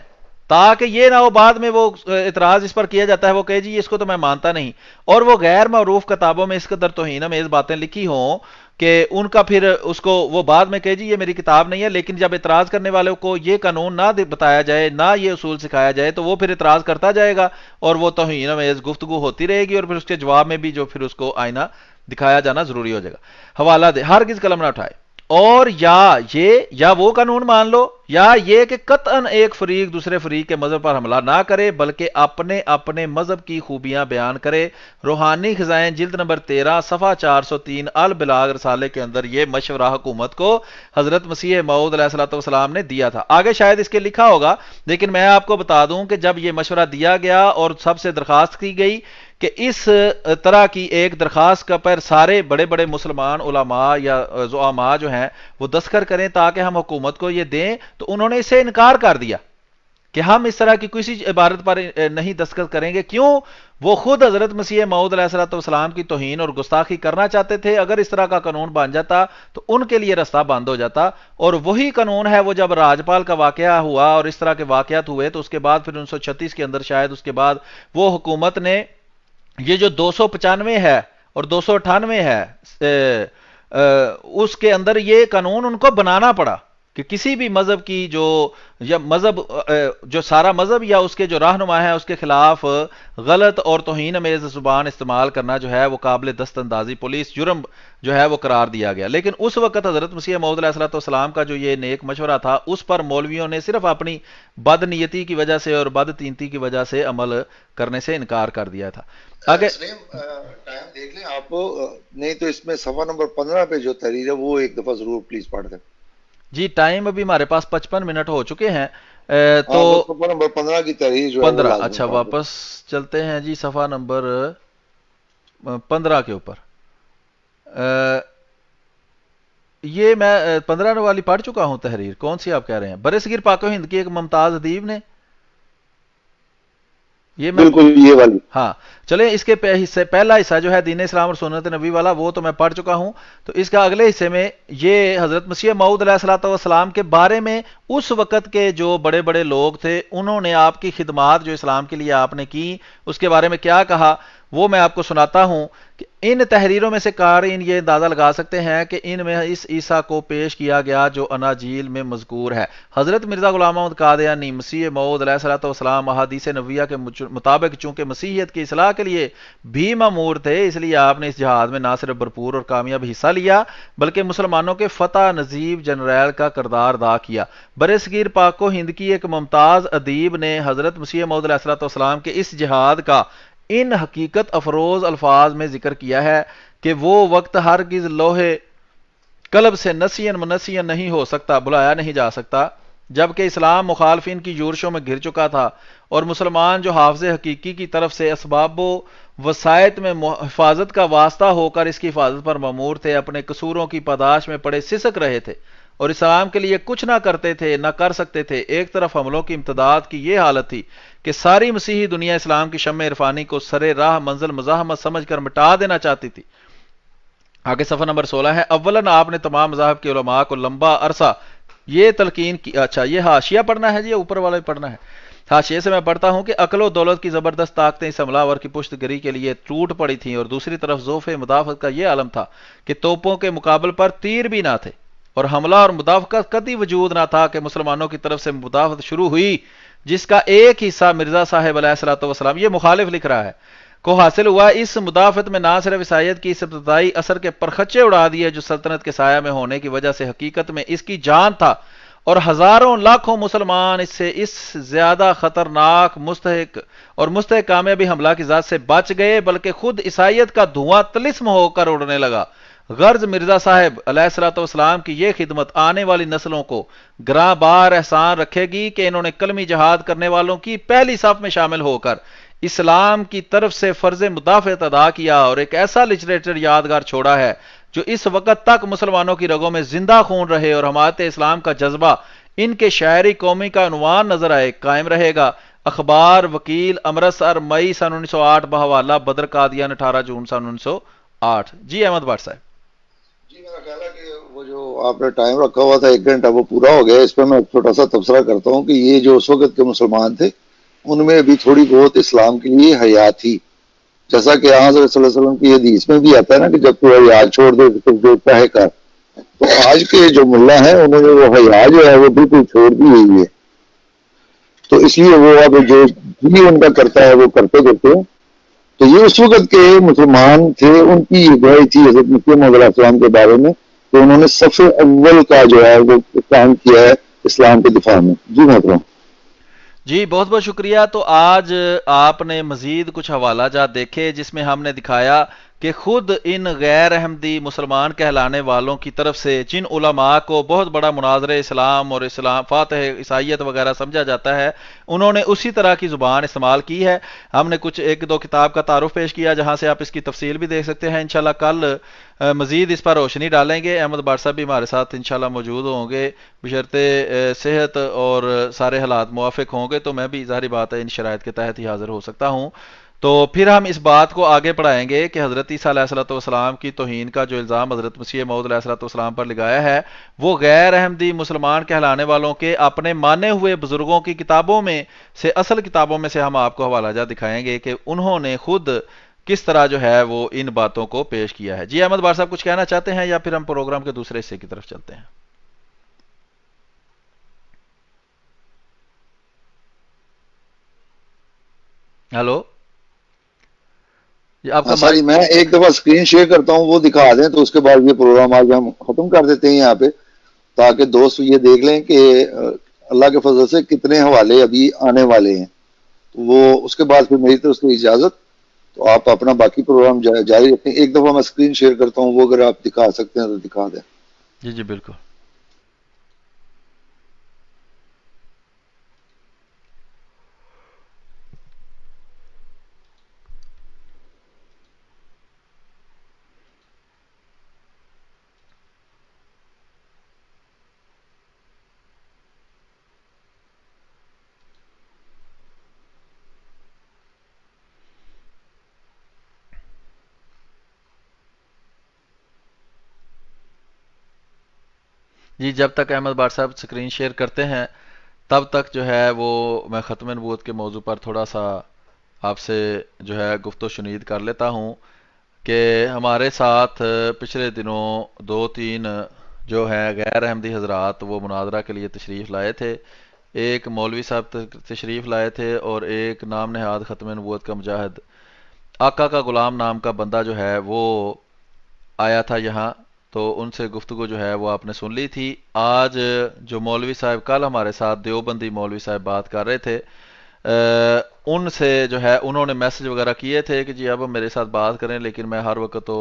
تاکہ یہ نہ ہو بعد میں وہ اعتراض اس پر کیا جاتا ہے وہ کہے جی اس کو تو میں مانتا نہیں، اور وہ غیر معروف کتابوں میں اس قدر توہین امیز باتیں لکھی ہوں کہ ان کا پھر اس کو وہ بعد میں کہے جی یہ میری کتاب نہیں ہے، لیکن جب اعتراض کرنے والوں کو یہ قانون نہ بتایا جائے، نہ یہ اصول سکھایا جائے، تو وہ پھر اعتراض کرتا جائے گا اور وہ توہین امیز گفتگو ہوتی رہے گی، اور پھر اس کے جواب میں بھی جو پھر اس کو آئینہ دکھایا جانا ضروری ہو جائے گا۔ حوالہ دے، ہرگز قلم نہ اٹھائے۔ اور یا وہ قانون مان لو، یا یہ کہ قطعاً ایک فریق دوسرے فریق کے مذہب پر حملہ نہ کرے بلکہ اپنے اپنے مذہب کی خوبیاں بیان کرے۔ روحانی خزائن جلد نمبر 13 صفحہ 403 البلاغ رسالے کے اندر یہ مشورہ حکومت کو حضرت مسیح موعود علیہ الصلوۃ والسلام نے دیا تھا۔ آگے شاید اس کے لکھا ہوگا، لیکن میں آپ کو بتا دوں کہ جب یہ مشورہ دیا گیا اور سب سے درخواست کی گئی کہ اس طرح کی ایک درخواست کا پر سارے بڑے بڑے مسلمان علماء یا زعماء جو ہیں وہ دستخط کریں تاکہ ہم حکومت کو یہ دیں، تو انہوں نے اسے انکار کر دیا کہ ہم اس طرح کی کسی عبارت پر نہیں دستخط کریں گے۔ کیوں؟ وہ خود حضرت مسیح موعود علیہ الصلوۃ والسلام کی توہین اور گستاخی کرنا چاہتے تھے۔ اگر اس طرح کا قانون بن جاتا تو ان کے لیے رستہ بند ہو جاتا، اور وہی قانون ہے وہ جب راجپال کا واقعہ ہوا اور اس طرح کے واقعات ہوئے تو اس کے بعد پھر 1936 کے اندر شاید اس کے بعد وہ حکومت نے یہ جو 295 ہے اور 298 ہے اس کے اندر یہ قانون ان کو بنانا پڑا کہ کسی بھی مذہب کی جو سارا مذہب یا اس کے جو رہنما ہے اس کے خلاف غلط اور توہین امیز زبان استعمال کرنا جو ہے وہ قابل دست اندازی پولیس جرم جو ہے وہ قرار دیا گیا۔ لیکن اس وقت حضرت مسیح موعود علیہ الصلوۃ والسلام کا جو یہ نیک مشورہ تھا اس پر مولویوں نے صرف اپنی بد نیتی کی وجہ سے اور بد تینتی کی وجہ سے عمل کرنے سے انکار کر دیا تھا۔ آگے ٹائم دیکھ لیں آپ، نہیں تو اس میں صفحہ نمبر 15 پہ جو تحریر ہے وہ ایک دفعہ ضرور پلیز پڑھ دیں۔ جی ٹائم ابھی ہمارے پاس 55 منٹ ہو چکے ہیں، تو صفحہ نمبر 15 کی تحریر جو ہے 15 اچھا واپس چلتے ہیں جی صفحہ نمبر 15 کے اوپر۔ یہ میں 15 والی پڑھ چکا ہوں تحریر، کون سی آپ کہہ رہے ہیں؟ برصغیر پاک و ہند کی ایک ممتاز ادیب نے، یہ بالکل یہ والی، ہاں چلیں اس کے پہلا حصہ جو ہے دین اسلام اور سنت نبی والا وہ تو میں پڑھ چکا ہوں، تو اس کا اگلے حصے میں یہ حضرت مسیح موعود علیہ الصلوۃ والسلام کے بارے میں اس وقت کے جو بڑے بڑے لوگ تھے انہوں نے آپ کی خدمات جو اسلام کے لیے آپ نے کی اس کے بارے میں کیا کہا وہ میں آپ کو سناتا ہوں کہ ان تحریروں میں سے قارئین یہ اندازہ لگا سکتے ہیں کہ ان میں اس عیسیٰ کو پیش کیا گیا جو اناجیل میں مذکور ہے۔ حضرت مرزا غلام محمد قادیانی مسیح موعود علیہ الصلوۃ والسلام احادیث نبویہ کے مطابق چونکہ مسیحیت کی اصلاح کے لیے بھی مامور تھے، اس لیے آپ نے اس جہاد میں نہ صرف بھرپور اور کامیاب حصہ لیا بلکہ مسلمانوں کے فتح نصیب جنرل کا کردار ادا کیا۔ برصغیر پاک و ہند کی ایک ممتاز ادیب نے حضرت مسیح موعود علیہ الصلوۃ والسلام کے اس جہاد کا ان حقیقت افروز الفاظ میں ذکر کیا ہے کہ وہ وقت ہرگز لوہے قلب سے نسین منسین نہیں ہو سکتا، بلایا نہیں جا سکتا، جبکہ اسلام مخالفین کی یورشوں میں گھر چکا تھا اور مسلمان جو حافظ حقیقی کی طرف سے اسباب و وسائط میں حفاظت کا واسطہ ہو کر اس کی حفاظت پر مامور تھے، اپنے قصوروں کی پاداش میں پڑے سسک رہے تھے اور اسلام کے لیے کچھ نہ کرتے تھے نہ کر سکتے تھے۔ ایک طرف حملوں کی امتداد کی یہ حالت تھی کہ ساری مسیحی دنیا اسلام کی شمع عرفانی کو سرے راہ منزل مزاحمت سمجھ کر مٹا دینا چاہتی تھی۔ آگے صفحہ نمبر 16 ہے۔ اولاً آپ نے تمام مذاہب کے علماء کو لمبا عرصہ یہ تلقین کی، اچھا یہ حاشیہ پڑھنا ہے جی، اوپر والا پڑھنا ہے، حاشیے سے میں پڑھتا ہوں کہ عقل و دولت کی زبردست طاقتیں اس حملہ آور کی پشت گری کے لیے ٹوٹ پڑی تھیں، اور دوسری طرف ضعف مدافعت کا یہ عالم تھا کہ توپوں کے مقابل پر تیر بھی نہ تھے اور حملہ اور مدافعت کبھی وجود نہ تھا کہ مسلمانوں کی طرف سے مدافعت شروع ہوئی جس کا ایک حصہ مرزا صاحب علیہ الصلوۃ والسلام، یہ مخالف لکھ رہا ہے، کو حاصل ہوا۔ اس مدافعت میں نہ صرف عیسائیت کی اس ابتدائی اثر کے پرخچے اڑا دیے جو سلطنت کے سایہ میں ہونے کی وجہ سے حقیقت میں اس کی جان تھا، اور ہزاروں لاکھوں مسلمان اس سے اس زیادہ خطرناک مستحق کامیابی حملہ کی ذات سے بچ گئے، بلکہ خود عیسائیت کا دھواں طلسم ہو کر اڑنے لگا۔ غرض مرزا صاحب علیہ الصلوۃ والسلام کی یہ خدمت آنے والی نسلوں کو گراں بار احسان رکھے گی کہ انہوں نے کلمی جہاد کرنے والوں کی پہلی صف میں شامل ہو کر اسلام کی طرف سے فرض مدافعت ادا کیا اور ایک ایسا لٹریچر یادگار چھوڑا ہے جو اس وقت تک مسلمانوں کی رگوں میں زندہ خون رہے اور حمایت اسلام کا جذبہ ان کے شاعری قومی کا عنوان نظر آئے قائم رہے گا۔ اخبار وکیل امرتسر مئی سن 1908 بحوالہ بدر قادیان 18 جون سن 1908۔ جی احمد بٹ صاحب۔ جی میرا خیال ہے کہ وہ جو آپ نے ٹائم رکھا ہوا تھا 1 گھنٹہ وہ پورا ہو گیا، اس پہ میں ایک چھوٹا سا تبصرہ کرتا ہوں کہ یہ جو اس وقت کے مسلمان تھے ان میں بھی تھوڑی بہت اسلام کے لیے حیا تھی، جیسا کہ حضرت صلی اللہ علیہ وسلم کی حدیث میں بھی آتا ہے نا کہ جب تو حیا چھوڑ دے تو جو چاہے کر۔ تو آج کے جو ملا ہیں انہوں نے وہ حیا جو ہے وہ بالکل چھوڑ دی ہوئی ہے، تو اس لیے وہ اب جو بھی ان کا کرتا ہے وہ کرتے ہیں۔ تو یہ اس وقت کے مسلمان تھے، ان کی گواہی تھی حضرت مسیح موعود علیہ السلام کے بارے میں کہ انہوں نے صف اول کا جو ہے وہ کام کیا ہے اسلام کے دفاع میں. جی محترم. جی بہت بہت شکریہ. تو آج آپ نے مزید کچھ حوالہ جات دیکھے جس میں ہم نے دکھایا کہ خود ان غیر احمدی مسلمان کہلانے والوں کی طرف سے جن علماء کو بہت بڑا مناظر اسلام اور اسلام فاتح عیسائیت وغیرہ سمجھا جاتا ہے، انہوں نے اسی طرح کی زبان استعمال کی ہے. ہم نے کچھ ایک دو کتاب کا تعارف پیش کیا جہاں سے آپ اس کی تفصیل بھی دیکھ سکتے ہیں. انشاءاللہ کل مزید اس پر روشنی ڈالیں گے. احمد بار صاحب بھی ہمارے ساتھ انشاءاللہ موجود ہوں گے بشرطِ صحت اور سارے حالات موافق ہوں گے، تو میں بھی ظاہری بات ہے ان شرائط کے تحت ہی حاضر ہو سکتا ہوں. تو پھر ہم اس بات کو آگے پڑھائیں گے کہ حضرت عیسیٰ علیہ الصلوۃ والسلام کی توہین کا جو الزام حضرت مسیح موعود علیہ الصلوۃ والسلام پر لگایا ہے وہ غیر احمدی مسلمان کہلانے والوں کے اپنے مانے ہوئے بزرگوں کی کتابوں میں سے، اصل کتابوں میں سے ہم آپ کو حوالہ جات دکھائیں گے کہ انہوں نے خود کس طرح جو ہے وہ ان باتوں کو پیش کیا ہے. جی احمد بار صاحب کچھ کہنا چاہتے ہیں یا پھر ہم پروگرام کے دوسرے حصے کی طرف چلتے ہیں؟ ہلو جی آپ کا ساری میں ایک دفعہ اسکرین شیئر کرتا ہوں، وہ دکھا دیں تو اس کے بعد یہ پروگرام آج ہم ختم کر دیتے ہیں یہاں پہ، تاکہ دوست یہ دیکھ لیں کہ اللہ کے فضل سے کتنے حوالے ابھی آنے والے ہیں. وہ اس کے بعد پھر میری طرف سے اجازت، تو آپ اپنا باقی پروگرام جاری رکھیں. ایک دفعہ میں اسکرین شیئر کرتا ہوں، وہ اگر آپ دکھا سکتے ہیں تو دکھا دیں. جی جی بالکل. جی جب تک احمد بار صاحب اسکرین شیئر کرتے ہیں تب تک جو ہے وہ میں ختم نبوت کے موضوع پر تھوڑا سا آپ سے جو ہے گفت و شنید کر لیتا ہوں کہ ہمارے ساتھ پچھلے دنوں دو تین جو ہے غیر احمدی حضرات وہ مناظرہ کے لیے تشریف لائے تھے. ایک مولوی صاحب تشریف لائے تھے اور ایک نام نہاد ختم نبوت کا مجاہد آقا کا غلام نام کا بندہ جو ہے وہ آیا تھا یہاں. تو ان سے گفتگو جو ہے وہ آپ نے سن لی تھی. آج جو مولوی صاحب کل ہمارے ساتھ دیوبندی مولوی صاحب بات کر رہے تھے، ان سے جو ہے انہوں نے میسج وغیرہ کیے تھے کہ جی اب میرے ساتھ بات کریں، لیکن میں ہر وقت تو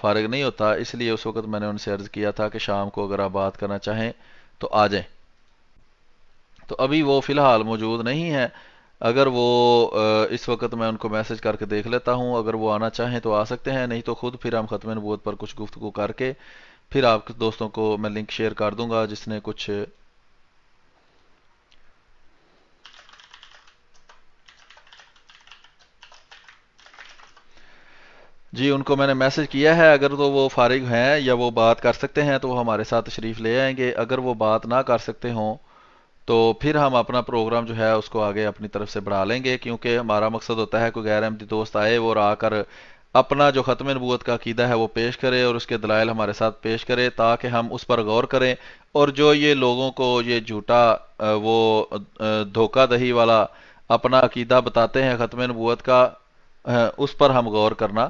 فارغ نہیں ہوتا، اس لیے اس وقت میں نے ان سے عرض کیا تھا کہ شام کو اگر آپ بات کرنا چاہیں تو آ جائیں. تو ابھی وہ فی الحال موجود نہیں ہے. اگر وہ اس وقت میں ان کو میسج کر کے دیکھ لیتا ہوں، اگر وہ آنا چاہیں تو آ سکتے ہیں، نہیں تو خود پھر ہم ختم نبوت پر کچھ گفتگو کر کے پھر آپ کے دوستوں کو میں لنک شیئر کر دوں گا جس نے کچھ جی ان کو میں نے میسج کیا ہے. اگر تو وہ فارغ ہیں یا وہ بات کر سکتے ہیں تو وہ ہمارے ساتھ تشریف لے آئیں گے. اگر وہ بات نہ کر سکتے ہوں تو پھر ہم اپنا پروگرام جو ہے اس کو آگے اپنی طرف سے بڑھا لیں گے، کیونکہ ہمارا مقصد ہوتا ہے کوئی غیر احمدی دوست آئے وہ آ کر اپنا جو ختم نبوت کا عقیدہ ہے وہ پیش کرے اور اس کے دلائل ہمارے ساتھ پیش کرے تاکہ ہم اس پر غور کریں، اور جو یہ لوگوں کو یہ جھوٹا وہ دھوکہ دہی والا اپنا عقیدہ بتاتے ہیں ختم نبوت کا، اس پر ہم غور کرنا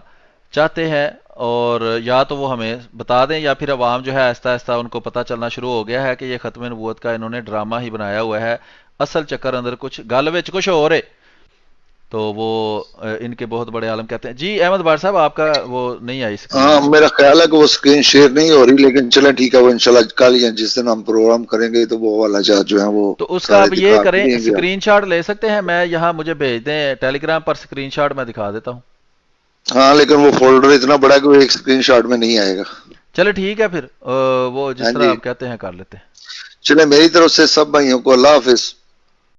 چاہتے ہیں. اور یا تو وہ ہمیں بتا دیں یا پھر عوام جو ہے آہستہ آہستہ ان کو پتہ چلنا شروع ہو گیا ہے کہ یہ ختم نبوت کا انہوں نے ڈرامہ ہی بنایا ہوا ہے، اصل چکر اندر کچھ گل وچ کچھ ہو رہے. تو وہ ان کے بہت بڑے عالم کہتے ہیں. جی احمد بار صاحب آپ کا وہ نہیں آئی سکرین؟ ہاں میرا خیال ہے کہ وہ اسکرین شیئر نہیں ہو رہی، لیکن چلیں ٹھیک ہے، وہ انشاءاللہ کل یا جس دن ہم پروگرام کریں گے تو وہ والا جات جو ہے وہ تو اس کا سارے آپ یہ دکھا کریں دیں گے. اسکرین شاٹ لے سکتے ہیں، میں یہاں مجھے بھیج دیں ٹیلی گرام پر اسکرین شاٹ میں دکھا دیتا ہوں. ہاں لیکن وہ فولڈر اتنا بڑا ہے کہ وہ ایک اسکرین شاٹ میں نہیں آئے گا. چلے ٹھیک ہے پھر وہ جس ہاں طرح جی، آپ کہتے ہیں کر لیتے ہیں. چلیں میری طرف سے سب بھائیوں کو اللہ حافظ.